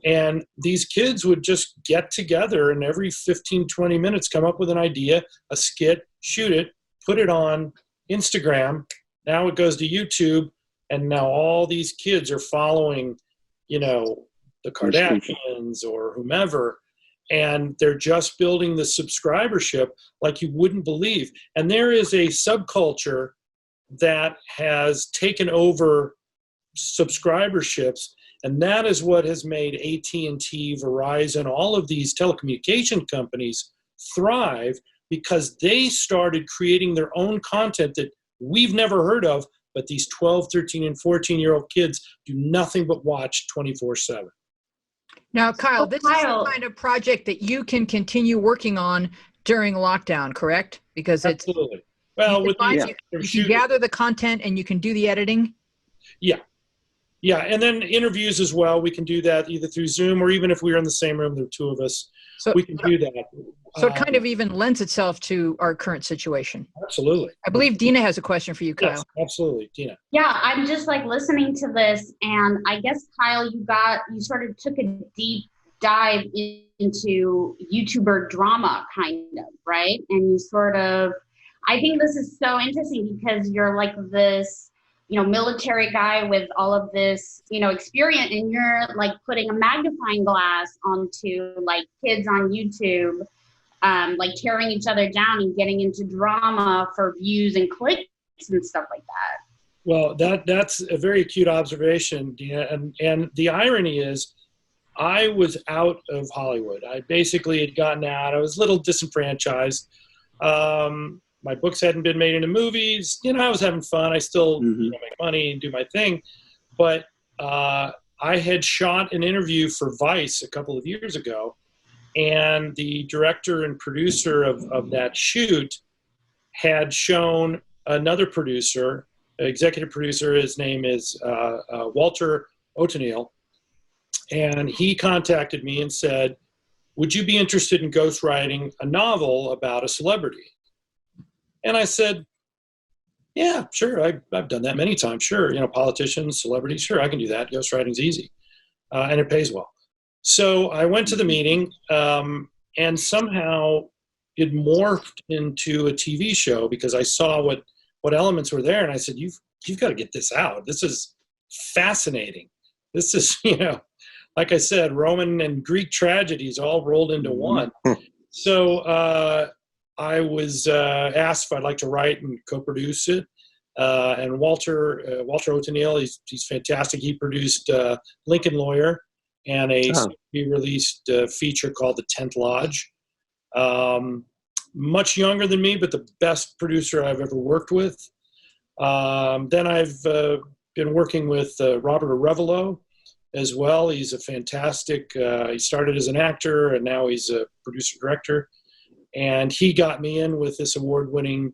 And these kids would just get together and every 15, 20 minutes come up with an idea, a skit, shoot it, put it on Instagram. Now it goes to YouTube. And now all these kids are following, the Kardashians or whomever. And they're just building the subscribership like you wouldn't believe. And there is a subculture that has taken over subscriberships, and that is what has made AT&T, Verizon, all of these telecommunication companies thrive, because they started creating their own content that we've never heard of, but these 12, 13, and 14-year-old kids do nothing but watch 24/7. Now, Kyle, this is the kind of project that you can continue working on during lockdown, correct? Because it's absolutely. Well, you can gather the content and you can do the editing. Yeah, and then interviews as well. We can do that either through Zoom or even if we were in the same room, there are two of us, we can do that. So it kind of even lends itself to our current situation. Absolutely. I believe Dina has a question for you, Kyle. Yes, absolutely, Dina. Yeah, I'm just listening to this, and I guess, Kyle, you sort of took a deep dive into YouTuber drama, kind of, right? And you sort of, I think this is so interesting because you're like this, military guy with all of this, experience, and you're like putting a magnifying glass onto like kids on YouTube, like tearing each other down and getting into drama for views and clicks and stuff like that. Well, that's a very acute observation, Dina. And the irony is, I was out of Hollywood. I basically had gotten out. I was a little disenfranchised. My books hadn't been made into movies. I was having fun. I still make money and do my thing. But I had shot an interview for Vice a couple of years ago, and the director and producer of that shoot had shown another producer, executive producer. His name is Walter O'Tonnell, and he contacted me and said, "Would you be interested in ghostwriting a novel about a celebrity?" And I said, "Yeah, sure. I've done that many times. Sure. Politicians, celebrities. Sure, I can do that. Ghostwriting's easy. And it pays well." So I went to the meeting, and somehow it morphed into a TV show because I saw what elements were there. And I said, you've got to get this out. This is fascinating. This is, like I said, Roman and Greek tragedies all rolled into one. So, I was asked if I'd like to write and co-produce it, and Walter O'Tonnell, he's fantastic. He produced Lincoln Lawyer and a soon-to-be-released feature called The 10th Lodge. Much younger than me, but the best producer I've ever worked with. Then I've been working with Robert Arevalo as well. He's a fantastic. He started as an actor, and now he's a producer-director. And he got me in with this award-winning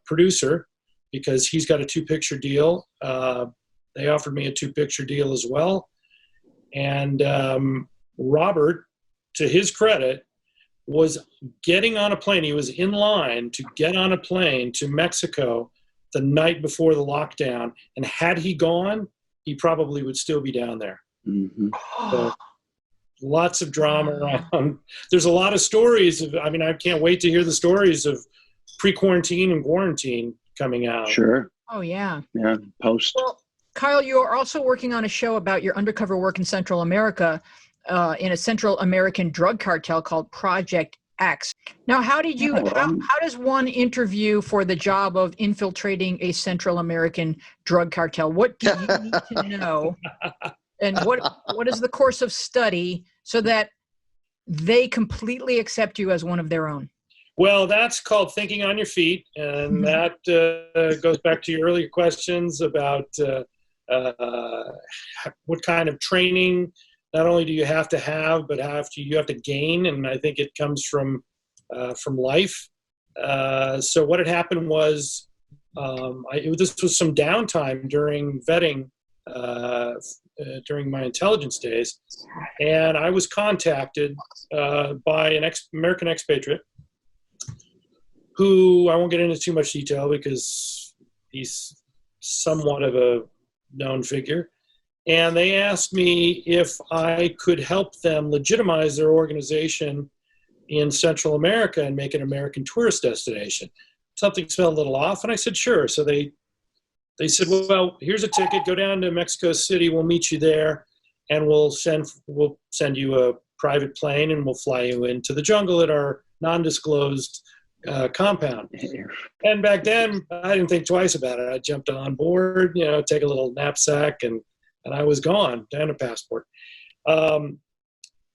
producer because he's got a 2-picture deal. They offered me a 2-picture deal as well. And Robert, to his credit, was getting on a plane. He was in line to get on a plane to Mexico the night before the lockdown. And had he gone, he probably would still be down there. So, lots of drama around. There's a lot of stories I can't wait to hear the stories of pre-quarantine and quarantine coming out. Sure. Oh, yeah. Yeah, post. Well, Kyle, you are also working on a show about your undercover work in Central America, in a Central American drug cartel called Project X. Now, how does one interview for the job of infiltrating a Central American drug cartel? What do you need to know? And what is the course of study so that they completely accept you as one of their own? Well, that's called thinking on your feet. And that goes back to your earlier questions about what kind of training not only do you have to have, but you have to gain. And I think it comes from life. So what had happened was this was some downtime during vetting during my intelligence days, and I was contacted by an American expatriate who I won't get into too much detail because he's somewhat of a known figure. And they asked me if I could help them legitimize their organization in Central America and make it an American tourist destination. Something smelled a little off, and I said, sure. So they said, well, here's a ticket. Go down to Mexico City. We'll meet you there, and we'll send you a private plane, and we'll fly you into the jungle at our non-disclosed compound. And back then, I didn't think twice about it. I jumped on board, take a little knapsack, and I was gone, and a passport.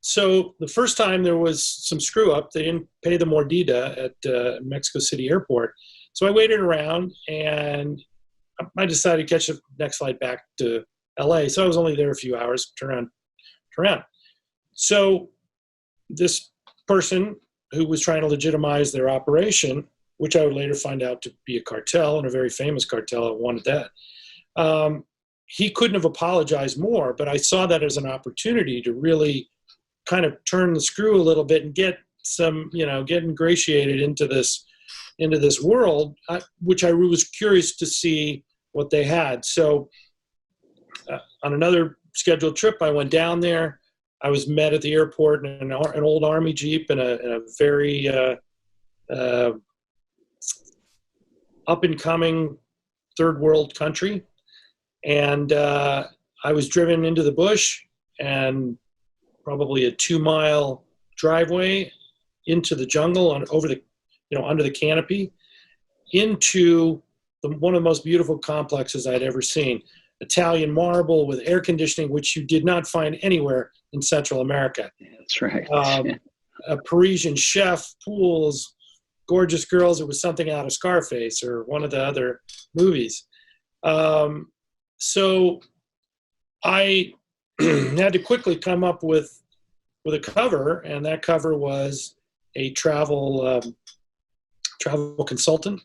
So the first time there was some screw up, they didn't pay the mordida at Mexico City Airport. So I waited around, and I decided to catch the next flight back to LA. So I was only there a few hours, turn around. So this person who was trying to legitimize their operation, which I would later find out to be a cartel, and a very famous cartel that wanted that, he couldn't have apologized more, but I saw that as an opportunity to really kind of turn the screw a little bit and get some, get ingratiated into this world, which I was curious to see what they had. So on another scheduled trip, I went down there. I was met at the airport in an old Army Jeep in a very up-and-coming third world country. And I was driven into the bush, and probably a 2-mile driveway into the jungle over the, under the canopy, into one of the most beautiful complexes I'd ever seen. Italian marble with air conditioning, which you did not find anywhere in Central America. That's right. A Parisian chef, pools, gorgeous girls. It was something out of Scarface or one of the other movies. So I had to quickly come up with a cover, and that cover was a travel consultant,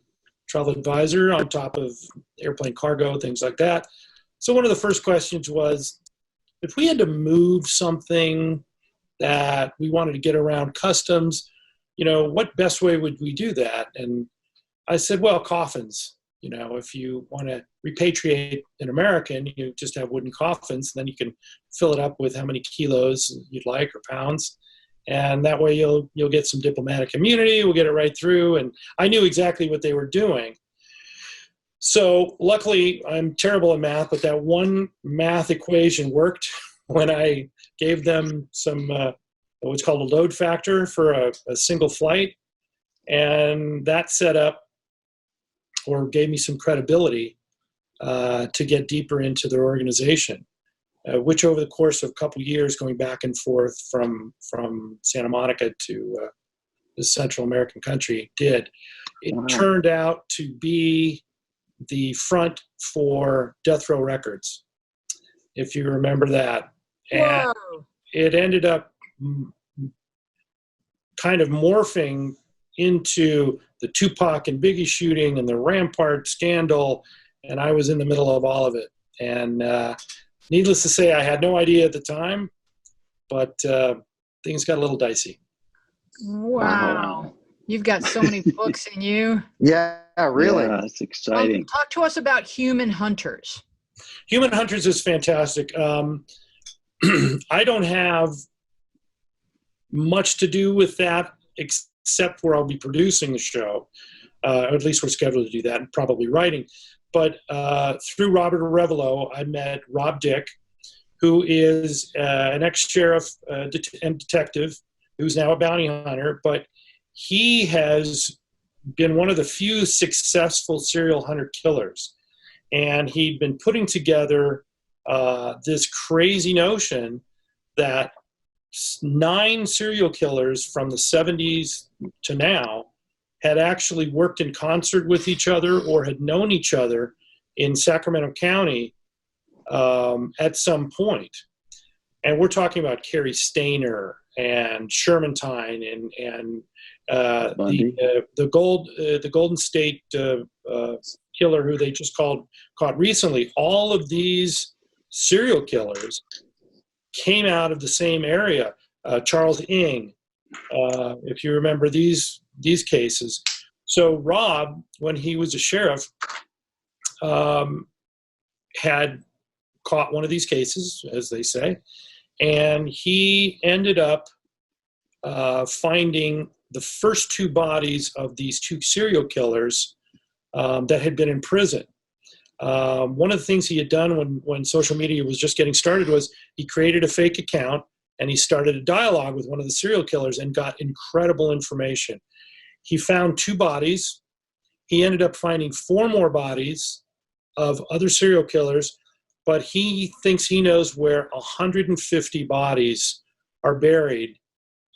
travel advisor on top of airplane cargo, things like that. So one of the first questions was, if we had to move something that we wanted to get around customs, what best way would we do that? And I said, well, coffins. If you want to repatriate an American, you just have wooden coffins, and then you can fill it up with how many kilos you'd like or pounds. And that way you'll get some diplomatic immunity. We'll get it right through. And I knew exactly what they were doing. So luckily, I'm terrible at math, but that one math equation worked when I gave them some what's called a load factor for a single flight. And that set up, or gave me some credibility to get deeper into their organization, which over the course of a couple years, going back and forth from Santa Monica to the Central American country, did. It turned out to be the front for Death Row Records, if you remember that. And Whoa. It ended up kind of morphing into the Tupac and Biggie shooting and the Rampart scandal, and I was in the middle of all of it. And needless to say, I had no idea at the time, but things got a little dicey. Wow. You've got so many books in you. Yeah, really. Yeah, that's exciting. Talk to us about Human Hunters. Human Hunters is fantastic. I don't have much to do with that except where I'll be producing the show. Or at least we're scheduled to do that, and probably writing. But through Robert Arevalo, I met Rob Dick, who is an ex-sheriff and detective who's now a bounty hunter. But he has been one of the few successful serial hunter killers. And he'd been putting together this crazy notion that 9 serial killers from the 70s to now had actually worked in concert with each other or had known each other in Sacramento County at some point. And we're talking about Cary Stayner and Shermantine and the Golden State killer who they just caught recently. All of these serial killers came out of the same area. Charles Ng, if you remember these cases. So Rob, when he was a sheriff, had caught one of these cases, as they say, and he ended up finding the first two bodies of these two serial killers that had been in prison. One of the things he had done when social media was just getting started was he created a fake account and he started a dialogue with one of the serial killers and got incredible information. He found two bodies. He ended up finding 4 more bodies of other serial killers, but he thinks he knows where 150 bodies are buried.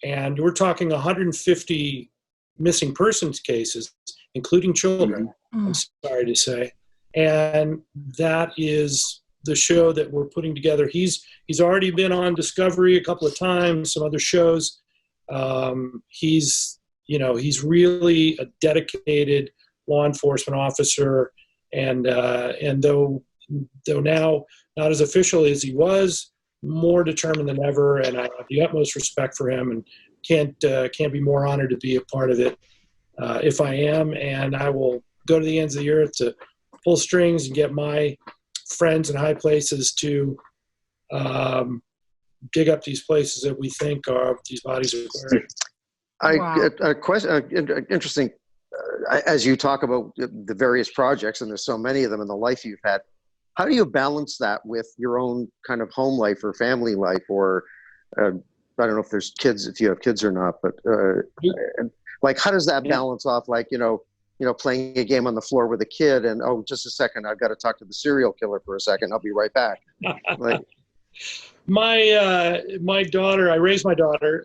And we're talking 150 missing persons cases, including children, I'm sorry to say. And that is the show that we're putting together. He's already been on Discovery a couple of times, some other shows. He's really a dedicated law enforcement officer, and though now not as official as he was, more determined than ever, and I have the utmost respect for him, and can't be more honored to be a part of it if I am, and I will go to the ends of the earth to pull strings and get my friends in high places to dig up these places that we think are these bodies are buried. Wow. A question, interesting, as you talk about the various projects, and there's so many of them in the life you've had, how do you balance that with your own kind of home life or family life, or I don't know if there's kids, if you have kids or not, but like, how does that balance off, like, playing a game on the floor with a kid and, oh, just a second, I've got to talk to the serial killer for a second, I'll be right back. Like, my daughter, I raised my daughter,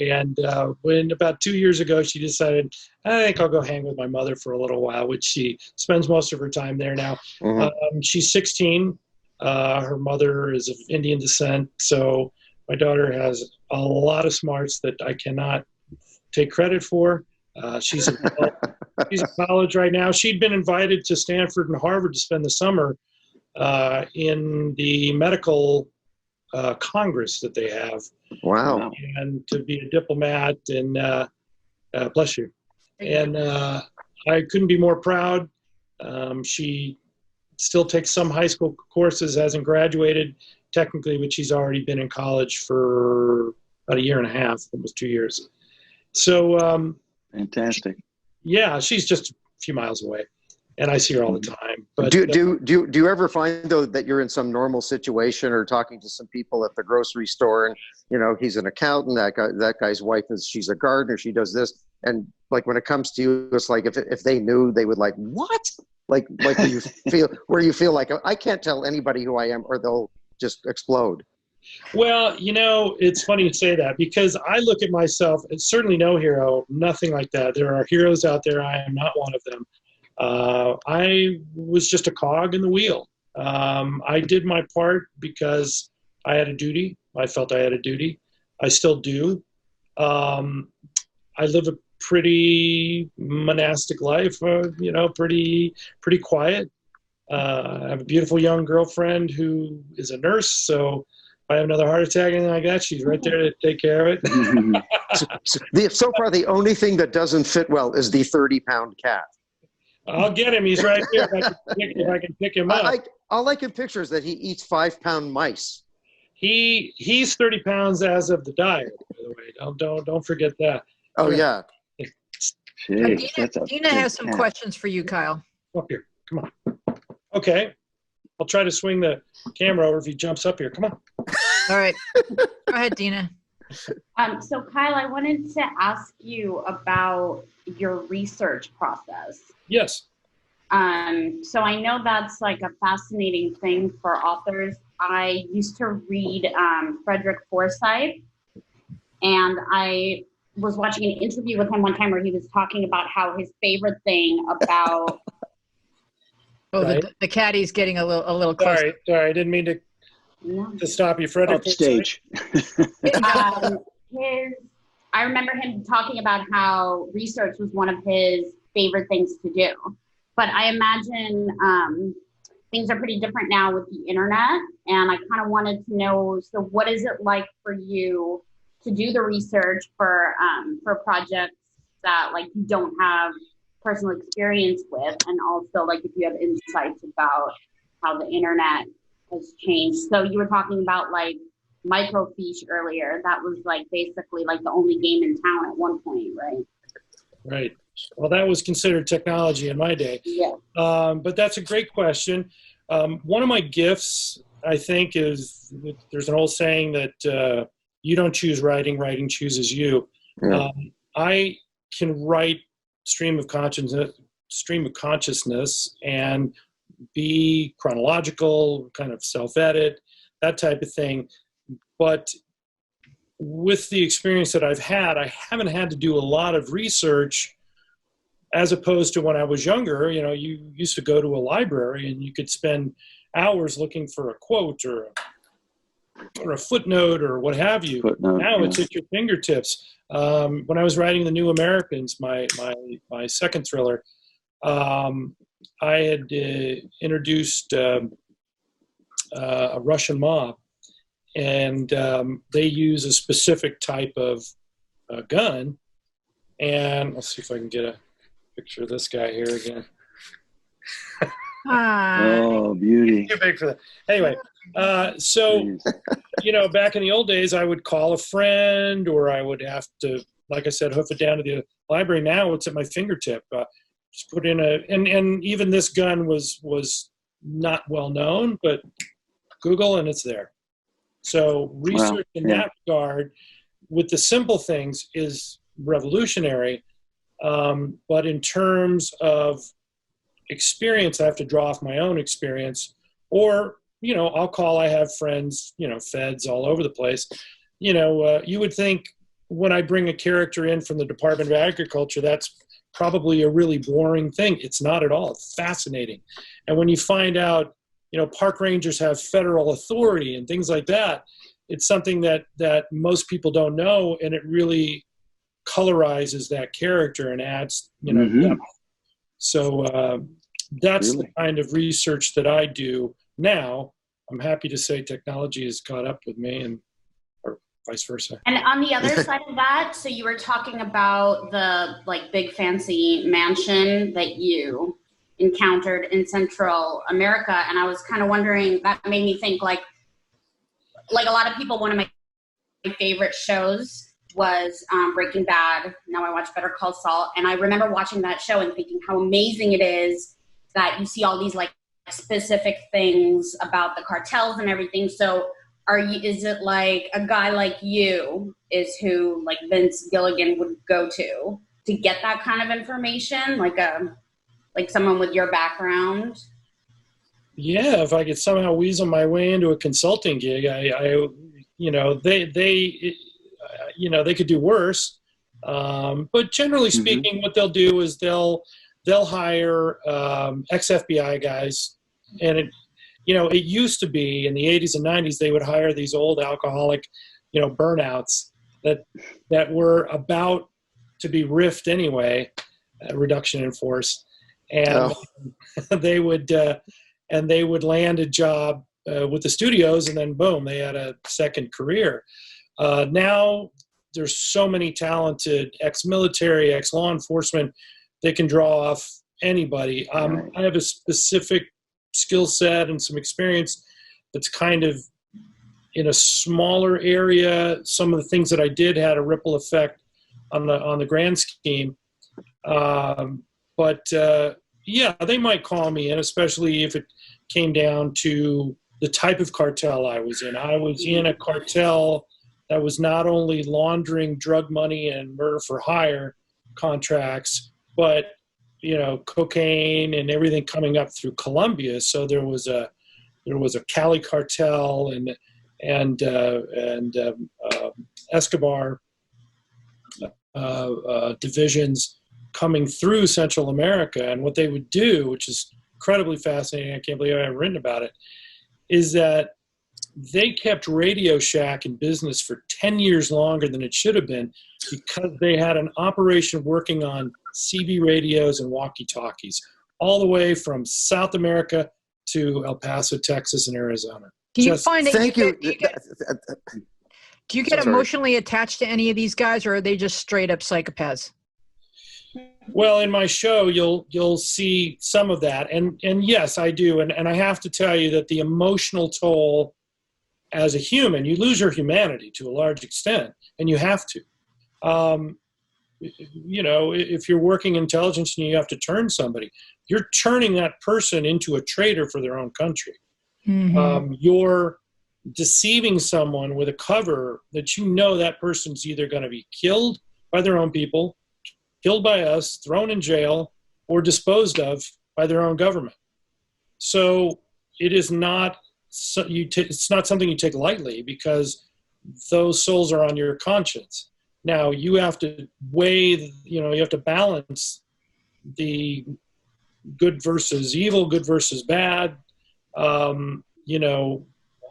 and when about 2 years ago, she decided, I think I'll go hang with my mother for a little while, which she spends most of her time there now. She's 16. Her mother is of Indian descent, so my daughter has a lot of smarts that I cannot take credit for. She's in college right now. She'd been invited to Stanford and Harvard to spend the summer in the medical Congress that they have. wow. And to be a diplomat, and bless you. And I couldn't be more proud. She still takes some high school courses, hasn't graduated technically, but she's already been in college for about 1.5 years, almost 2 years. So Fantastic. yeah, she's just a few miles away, and I see her all the time. But Do you ever find, though, that you're in some normal situation or talking to some people at the grocery store, and he's an accountant, that guy's wife she's a gardener, she does this, and like when it comes to you, it's like if they knew, they would like, what? Like where you feel like I can't tell anybody who I am, or they'll just explode. Well, it's funny you say that, because I look at myself, and certainly no hero, nothing like that. There are heroes out there. I am not one of them. I was just a cog in the wheel. I did my part because I had a duty. I felt I had a duty. I still do. I live a pretty monastic life, pretty quiet. I have a beautiful young girlfriend who is a nurse, so if I have another heart attack or anything like that, she's right there to take care of it. So far, the only thing that doesn't fit well is the 30-pound cat. I'll get him. He's right here. If I can pick him up. All I can picture is that he eats 5-pound mice. He's 30 pounds as of the diet, by the way. Don't forget that. Oh, yeah. Jeez, Dina has some questions for you, Kyle. Up here. Come on. Okay. I'll try to swing the camera over if he jumps up here. Come on. All right. Go ahead, Dina. So Kyle, I wanted to ask you about your research process. Yes. So I know that's like a fascinating thing for authors. I used to read Frederick Forsyth, and I was watching an interview with him one time where he was talking about how his favorite thing about the caddy's getting a little close. Sorry, I didn't mean to stop you, Frederick. Upstage. I remember him talking about how research was one of his favorite things to do. But I imagine things are pretty different now with the internet. And I kind of wanted to know, so what is it like for you to do the research for projects that like you don't have personal experience with, and also like if you have insights about how the internet has changed. So you were talking about like microfiche earlier. That was like basically like the only game in town at one point, right? Right. Well, that was considered technology in my day. Yeah. But that's a great question. One of my gifts, I think, is there's an old saying that you don't choose writing, writing chooses you. Yeah. I can write stream of consciousness and be chronological, kind of self-edit, that type of thing. But with the experience that I've had, I haven't had to do a lot of research as opposed to when I was younger. You know, you used to go to a library and you could spend hours looking for a quote or a footnote or what have you. Now it's at your fingertips. When I was writing The New Americans, my second thriller, I had introduced a Russian mob, and they use a specific type of gun. And let's see if I can get a picture of this guy here again. Oh, beauty. Too big for that. Anyway, so, you know, back in the old days, I would call a friend, or I would have to, like I said, hoof it down to the library. Now it's at my fingertip. Just put in and even this gun was not well known, but Google and it's there. So research in that regard with the simple things is revolutionary. But in terms of experience, I have to draw off my own experience, or, you know, I have friends, you know, feds all over the place. You know, you would think when I bring a character in from the Department of Agriculture, that's probably a really boring thing. It's not at all. It's fascinating. And when you find out, you know, park rangers have federal authority and things like that, it's something that most people don't know, and it really colorizes that character and adds, you know, depth. So that's the kind of research that I do now. I'm happy to say technology has caught up with me, and or vice versa. And on the other side of that, so you were talking about the like big fancy mansion that you encountered in Central America, and I was kind of wondering, that made me think like a lot of people, one of my favorite shows was Breaking Bad. Now I watch Better Call Saul, and I remember watching that show and thinking how amazing it is that you see all these like specific things about the cartels and everything. So is it like a guy like you is who like Vince Gilligan would go to get that kind of information, like someone with your background? Yeah, if I could somehow weasel my way into a consulting gig, I you know, you know, they could do worse. But generally speaking, what they'll do is they'll hire ex-FBI guys. And it, you know, it used to be in the 80s and 90s, they would hire these old alcoholic, you know, burnouts that were about to be riffed anyway, reduction in force. And they would land a job with the studios, and then boom, they had a second career. Now there's so many talented ex-military, ex-law enforcement, they can draw off anybody. I have a specific skill set and some experience that's kind of in a smaller area. Some of the things that I did had a ripple effect on the grand scheme. But yeah, they might call me in, especially if it came down to the type of cartel I was in. I was in a cartel that was not only laundering drug money and murder for hire contracts, but, you know, cocaine and everything coming up through Colombia. So there was a Cali cartel and Escobar divisions coming through Central America. And what they would do, which is incredibly fascinating, I can't believe I haven't written about it, is that they kept Radio Shack in business for 10 years longer than it should have been, because they had an operation working on CB radios and walkie-talkies all the way from South America to El Paso, Texas, and Arizona. Do you find that Thank you. Do you get emotionally attached to any of these guys, or are they just straight up psychopaths? Well, in my show, you'll see some of that, and yes, I do, and I have to tell you that the emotional toll as a human, you lose your humanity to a large extent, and you have to. You know, if you're working intelligence and you have to turn somebody, you're turning that person into a traitor for their own country. Mm-hmm. You're deceiving someone with a cover that you know that person's either going to be killed by their own people, killed by us, thrown in jail, or disposed of by their own government. So it is not it's not something you take lightly, because those souls are on your conscience. Now you have to weigh, you have to balance the good versus evil, good versus bad,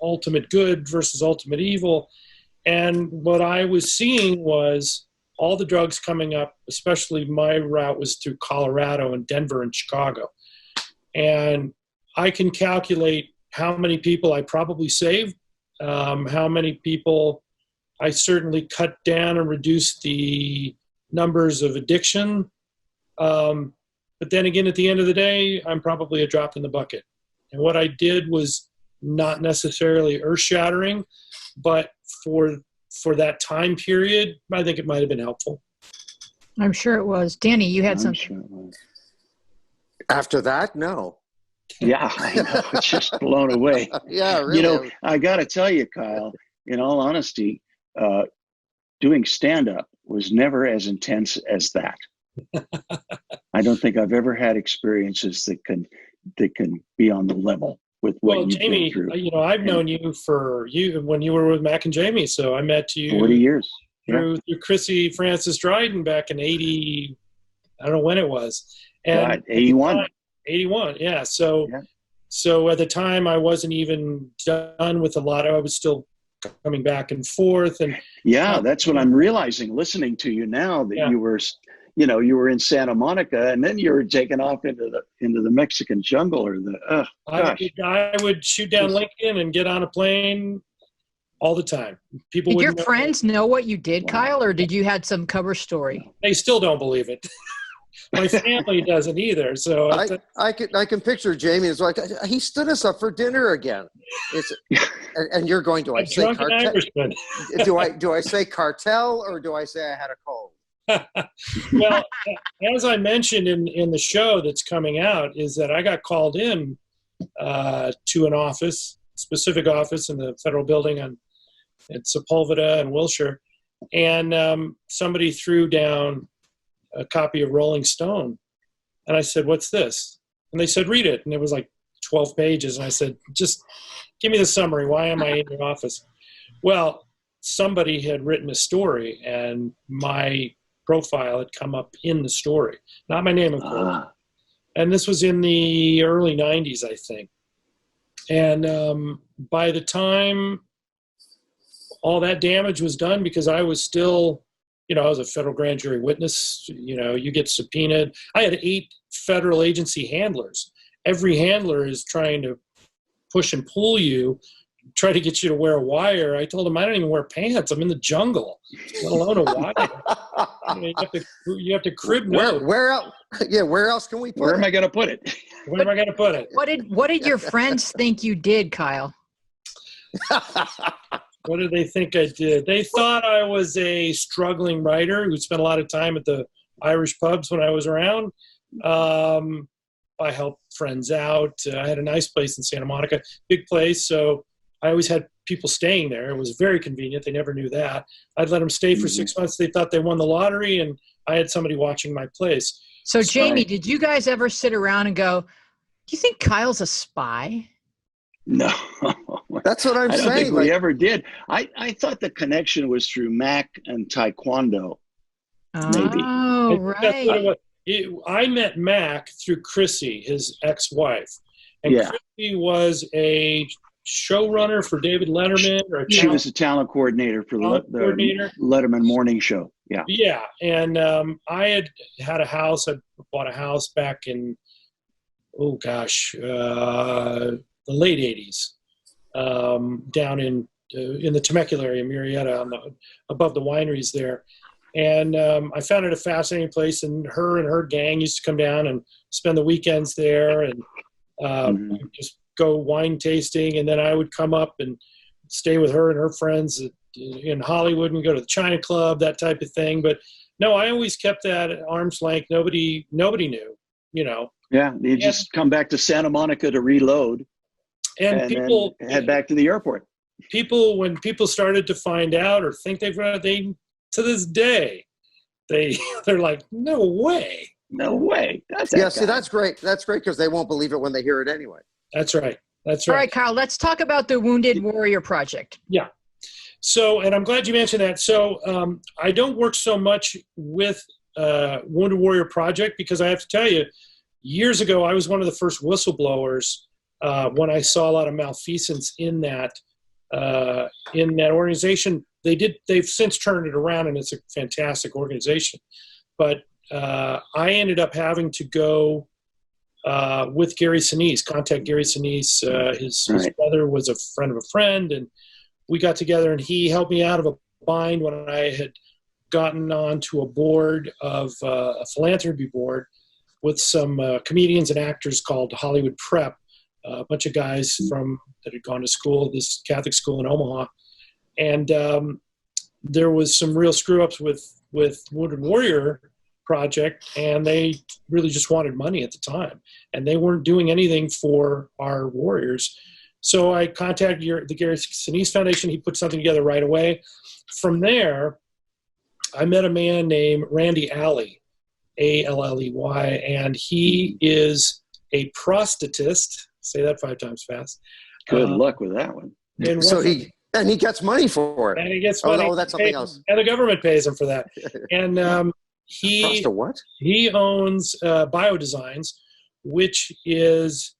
ultimate good versus ultimate evil. And what I was seeing was all the drugs coming up, especially my route was through Colorado and Denver and Chicago. And I can calculate how many people I probably saved, how many people I certainly cut down and reduced the numbers of addiction. But then again, at the end of the day, I'm probably a drop in the bucket. And what I did was not necessarily earth-shattering, but for that time period, I think it might have been helpful. I'm sure it was. Danny, you had something. Sure it was. After that, no. Yeah, I know. It's just blown away. Yeah, really. I got to tell you, Kyle, in all honesty, doing stand-up was never as intense as that. I don't think I've ever had experiences that can be on the level with what you've Jamie, been through. I've known you when you were with Mac and Jamie, so I met you 40 years through Chrissy Francis Dryden back in 80. I don't know when it was. And 81. 81, yeah. So at the time, I wasn't even done with a lot. I was still coming back and forth, and that's what I'm realizing. Listening to you now that you were, you were in Santa Monica, and then you were taken off into the Mexican jungle or the. I would shoot down Lincoln and get on a plane all the time. Did your friends know what you did, Kyle, or did you had some cover story? They still don't believe it. My family doesn't either. So I can picture Jamie is like, he stood us up for dinner again. And you're going, do I say cartel? do I say cartel, or do I say I had a cold? Well, as I mentioned in the show that's coming out, is that I got called in to an specific office in the federal building at Sepulveda and Wilshire, and somebody threw down a copy of Rolling Stone. And I said, what's this? And they said, read it. And it was like 12 pages. And I said, just give me the summary. Why am I in your office? Well, somebody had written a story, and my profile had come up in the story. Not my name, of course. And this was in the early 90s, I think. And by the time all that damage was done, because I was still, I was a federal grand jury witness, you get subpoenaed. I had 8 federal agency handlers. Every handler is trying to push and pull you, try to get you to wear a wire. I told them, I don't even wear pants. I'm in the jungle, let alone a wire. You have to crib note. Where else? Yeah, where else can we put it? Where am I going to put it? Where am I going to put it? What did your friends think you did, Kyle? What did they think I did? They thought I was a struggling writer who spent a lot of time at the Irish pubs when I was around. I helped friends out. I had a nice place in Santa Monica, big place. So I always had people staying there. It was very convenient. They never knew that. I'd let them stay for 6 months. They thought they won the lottery, and I had somebody watching my place. So Jamie, did you guys ever sit around and go, do you think Kyle's a spy? No. That's what I'm saying. I don't think we ever did. I thought the connection was through Mac and Taekwondo. Maybe. Oh, right. That's what it was. I met Mac through Chrissy, his ex-wife. And Chrissy was a showrunner for David Letterman. She was a talent coordinator for the Letterman morning show. Yeah. Yeah. And I had a house. I bought a house back in the late 80s, down in the Temecula area, Murrieta, above the wineries there. And I found it a fascinating place, and her gang used to come down and spend the weekends there and just go wine tasting. And then I would come up and stay with her and her friends in Hollywood and go to the China Club, that type of thing. But no, I always kept that at arm's length. Nobody knew, Yeah, you just come back to Santa Monica to reload, and people then head back to the airport. When people started to find out or think they've read, to this day, they're like, no way. See, that's great. That's great because they won't believe it when they hear it anyway. That's right. All right, Kyle, let's talk about the Wounded Warrior Project. Yeah. So, and I'm glad you mentioned that. So I don't work so much with Wounded Warrior Project because I have to tell you, years ago, I was one of the first whistleblowers when I saw a lot of malfeasance in that organization. They've since turned it around, and it's a fantastic organization. But I ended up having to go with Gary Sinise, contact Gary Sinise. His brother was a friend of a friend, and we got together, and he helped me out of a bind when I had gotten onto a board of a philanthropy board with some comedians and actors called Hollywood Prep, a bunch of guys that had gone to school, this Catholic school in Omaha. And there was some real screw-ups with Wounded Warrior Project, and they really just wanted money at the time. And they weren't doing anything for our warriors. So I contacted the Gary Sinise Foundation. He put something together right away. From there, I met a man named Randy Alley, Alley, and he is a prosthetist. Say that 5 times fast. Good luck with that one. And he gets money for it. And he gets money. Oh, that's something else. And the government pays him for that. And he owns Biodesigns, which is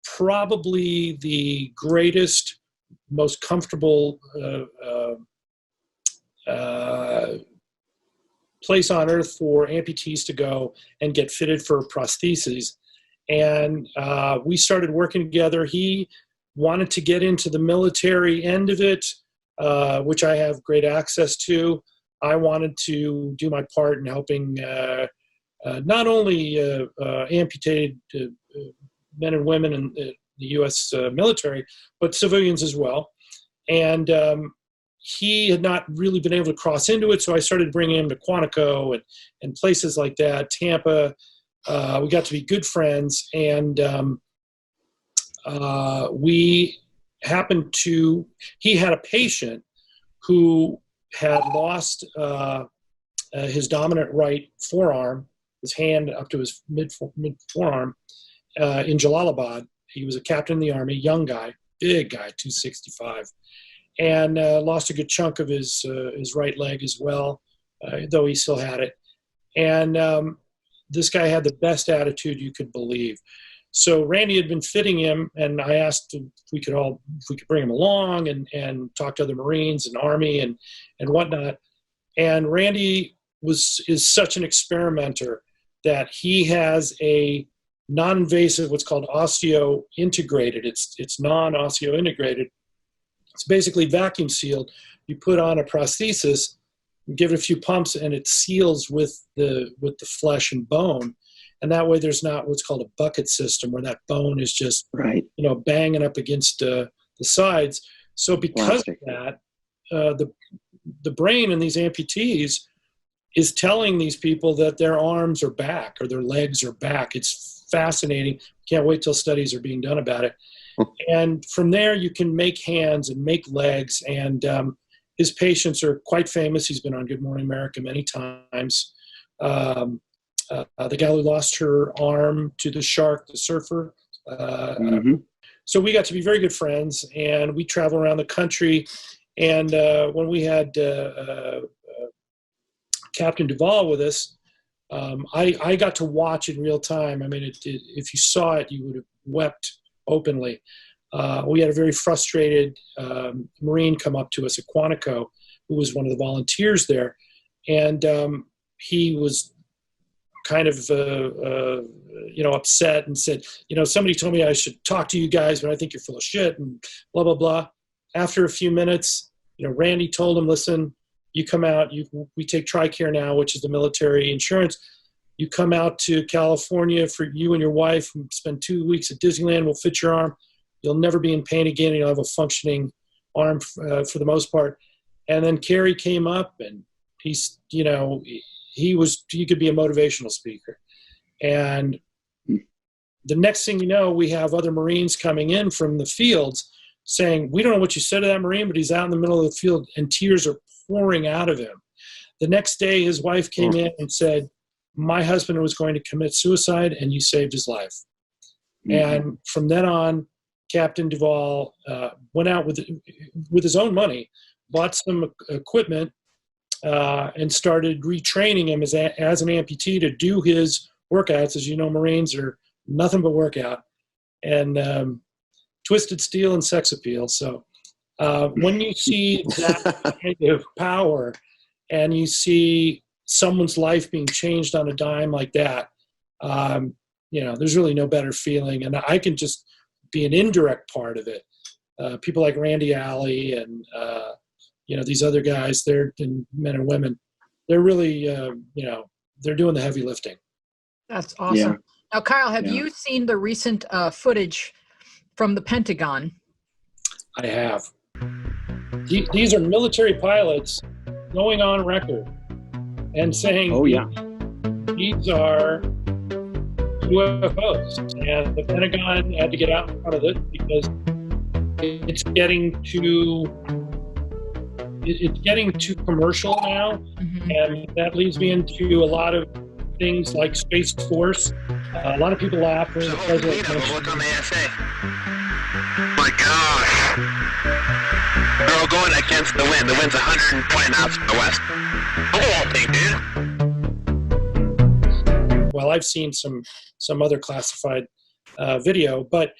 probably the greatest, most comfortable place on earth for amputees to go and get fitted for prostheses. And we started working together. He wanted to get into the military end of it, which I have great access to. I wanted to do my part in helping not only amputated men and women in the U.S. Military, but civilians as well. And he had not really been able to cross into it, so I started bringing him to Quantico and places like that, Tampa. We got to be good friends, and he had a patient who had lost his dominant right forearm, his hand up to his mid forearm, in Jalalabad. He was a captain in the Army, young guy, big guy, 265, and lost a good chunk of his right leg as well, though he still had it. And this guy had the best attitude you could believe. So Randy had been fitting him, and I asked if we could bring him along and talk to other Marines and Army and whatnot. And Randy is such an experimenter that he has a non-invasive, what's called osteo-integrated. It's non-osteo-integrated. It's basically vacuum sealed. You put on a prosthesis, give it a few pumps, and it seals with the flesh and bone. And that way there's not what's called a bucket system where that bone is just banging up against the sides. So because of that, the brain in these amputees is telling these people that their arms are back or their legs are back. It's fascinating. Can't wait till studies are being done about it. And from there you can make hands and make legs. And his patients are quite famous. He's been on Good Morning America many times. The gal who lost her arm to the shark, the surfer. So we got to be very good friends, and we travel around the country. And when we had Captain Duvall with us, I got to watch in real time. I mean, if you saw it, you would have wept openly. We had a very frustrated Marine come up to us at Quantico, who was one of the volunteers there. And he was kind of, upset and said, somebody told me I should talk to you guys, but I think you're full of shit and blah, blah, blah. After a few minutes, Randy told him, listen, you come out, we take TRICARE now, which is the military insurance. You come out to California for you and your wife and spend 2 weeks at Disneyland. We'll fit your arm. You'll never be in pain again. You'll have a functioning arm for the most part. And then Kerry came up, and he's, he could be a motivational speaker. And the next thing you know, we have other Marines coming in from the fields saying, we don't know what you said to that Marine, but he's out in the middle of the field and tears are pouring out of him. The next day, his wife came in and said, my husband was going to commit suicide and you saved his life. And from then on, Captain Duvall went out with his own money, bought some equipment, and started retraining him as an amputee to do his workouts. As you know, Marines are nothing but workout, and twisted steel and sex appeal. So when you see that kind of power and you see someone's life being changed on a dime like that, there's really no better feeling. And I can just be an indirect part of it. People like Randy Alley and, these other guys, and men and women, they're really, they're doing the heavy lifting. That's awesome. Yeah. Now, Kyle, have you seen the recent footage from the Pentagon? I have. These are military pilots going on record and saying, these are UFOs. And the Pentagon had to get out in front of it because it's getting too commercial now. And that leads me into a lot of things like Space Force. A lot of people laugh when the president look on the ASA. My gosh. They're all going against the wind. The wind's 120 knots from the west. Look at that thing, dude. Well, I've seen some other classified video, but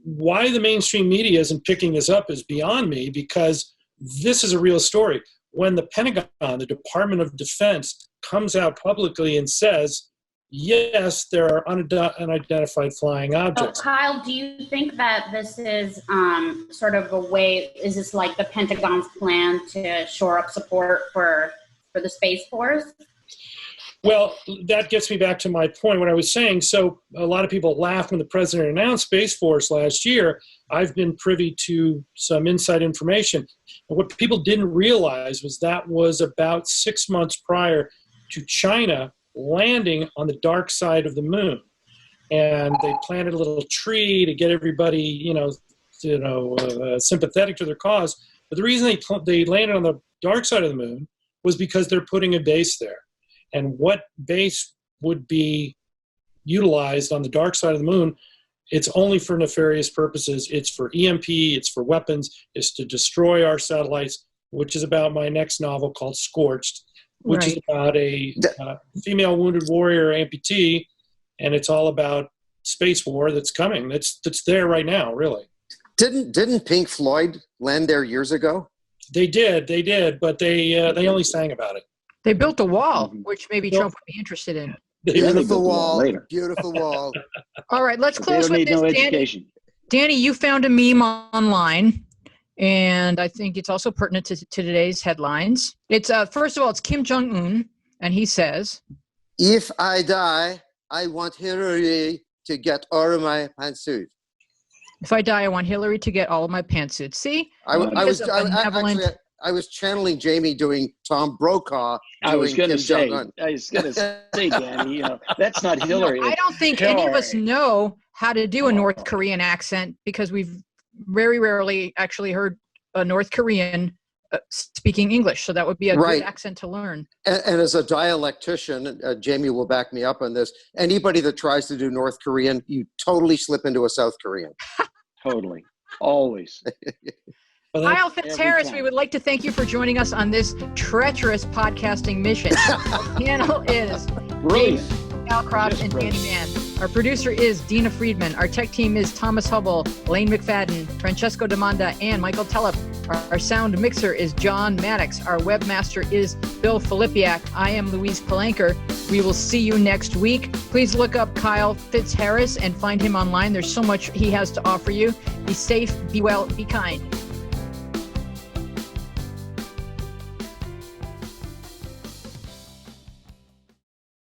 why the mainstream media isn't picking this up is beyond me, because this is a real story. When the Pentagon, the Department of Defense, comes out publicly and says, yes, there are unidentified flying objects. So, Kyle, do you think that this is sort of a way, is this like the Pentagon's plan to shore up support for the Space Force? Well, that gets me back to my point, what I was saying. So a lot of people laughed when the president announced Space Force last year. I've been privy to some inside information. And what people didn't realize was that was about 6 months prior to China landing on the dark side of the moon. And they planted a little tree to get everybody, sympathetic to their cause. But the reason they landed on the dark side of the moon was because they're putting a base there. And what base would be utilized on the dark side of the moon? It's only for nefarious purposes. It's for EMP, it's for weapons, it's to destroy our satellites, which is about my next novel called Scorched, which is about a female wounded warrior amputee, and it's all about space war that's coming. That's there right now, really. Didn't Pink Floyd land there years ago? They did, but they only sang about it. They built a wall, which maybe Trump would be interested in. Beautiful wall. Beautiful wall. All right, let's close with this. No education. Danny, you found a meme online, and I think it's also pertinent to today's headlines. It's first of all, it's Kim Jong-un, and he says, "If I die, I want Hillary to get all of my pantsuit." If I die, I want Hillary to get all of my pantsuits. See, I was channeling Jamie doing Tom Brokaw. I was going to say, Danny, that's not Hillary. No, I don't think any of us know how to do a North Korean accent, because we've very rarely actually heard a North Korean speaking English. So that would be a good accent to learn. And as a dialectician, Jamie will back me up on this. Anybody that tries to do North Korean, you totally slip into a South Korean. Totally. Always. Kyle Fitzharris, we would like to thank you for joining us on this treacherous podcasting mission. Our panel is Alcroft and Danny Mann. Our producer is Dina Friedman. Our tech team is Thomas Hubble, Lane McFadden, Francesco Demanda, and Michael Telep. Our sound mixer is John Maddox. Our webmaster is Bill Filipiak. I am Louise Palanker. We will see you next week. Please look up Kyle Fitzharris and find him online. There's so much he has to offer you. Be safe, be well, be kind.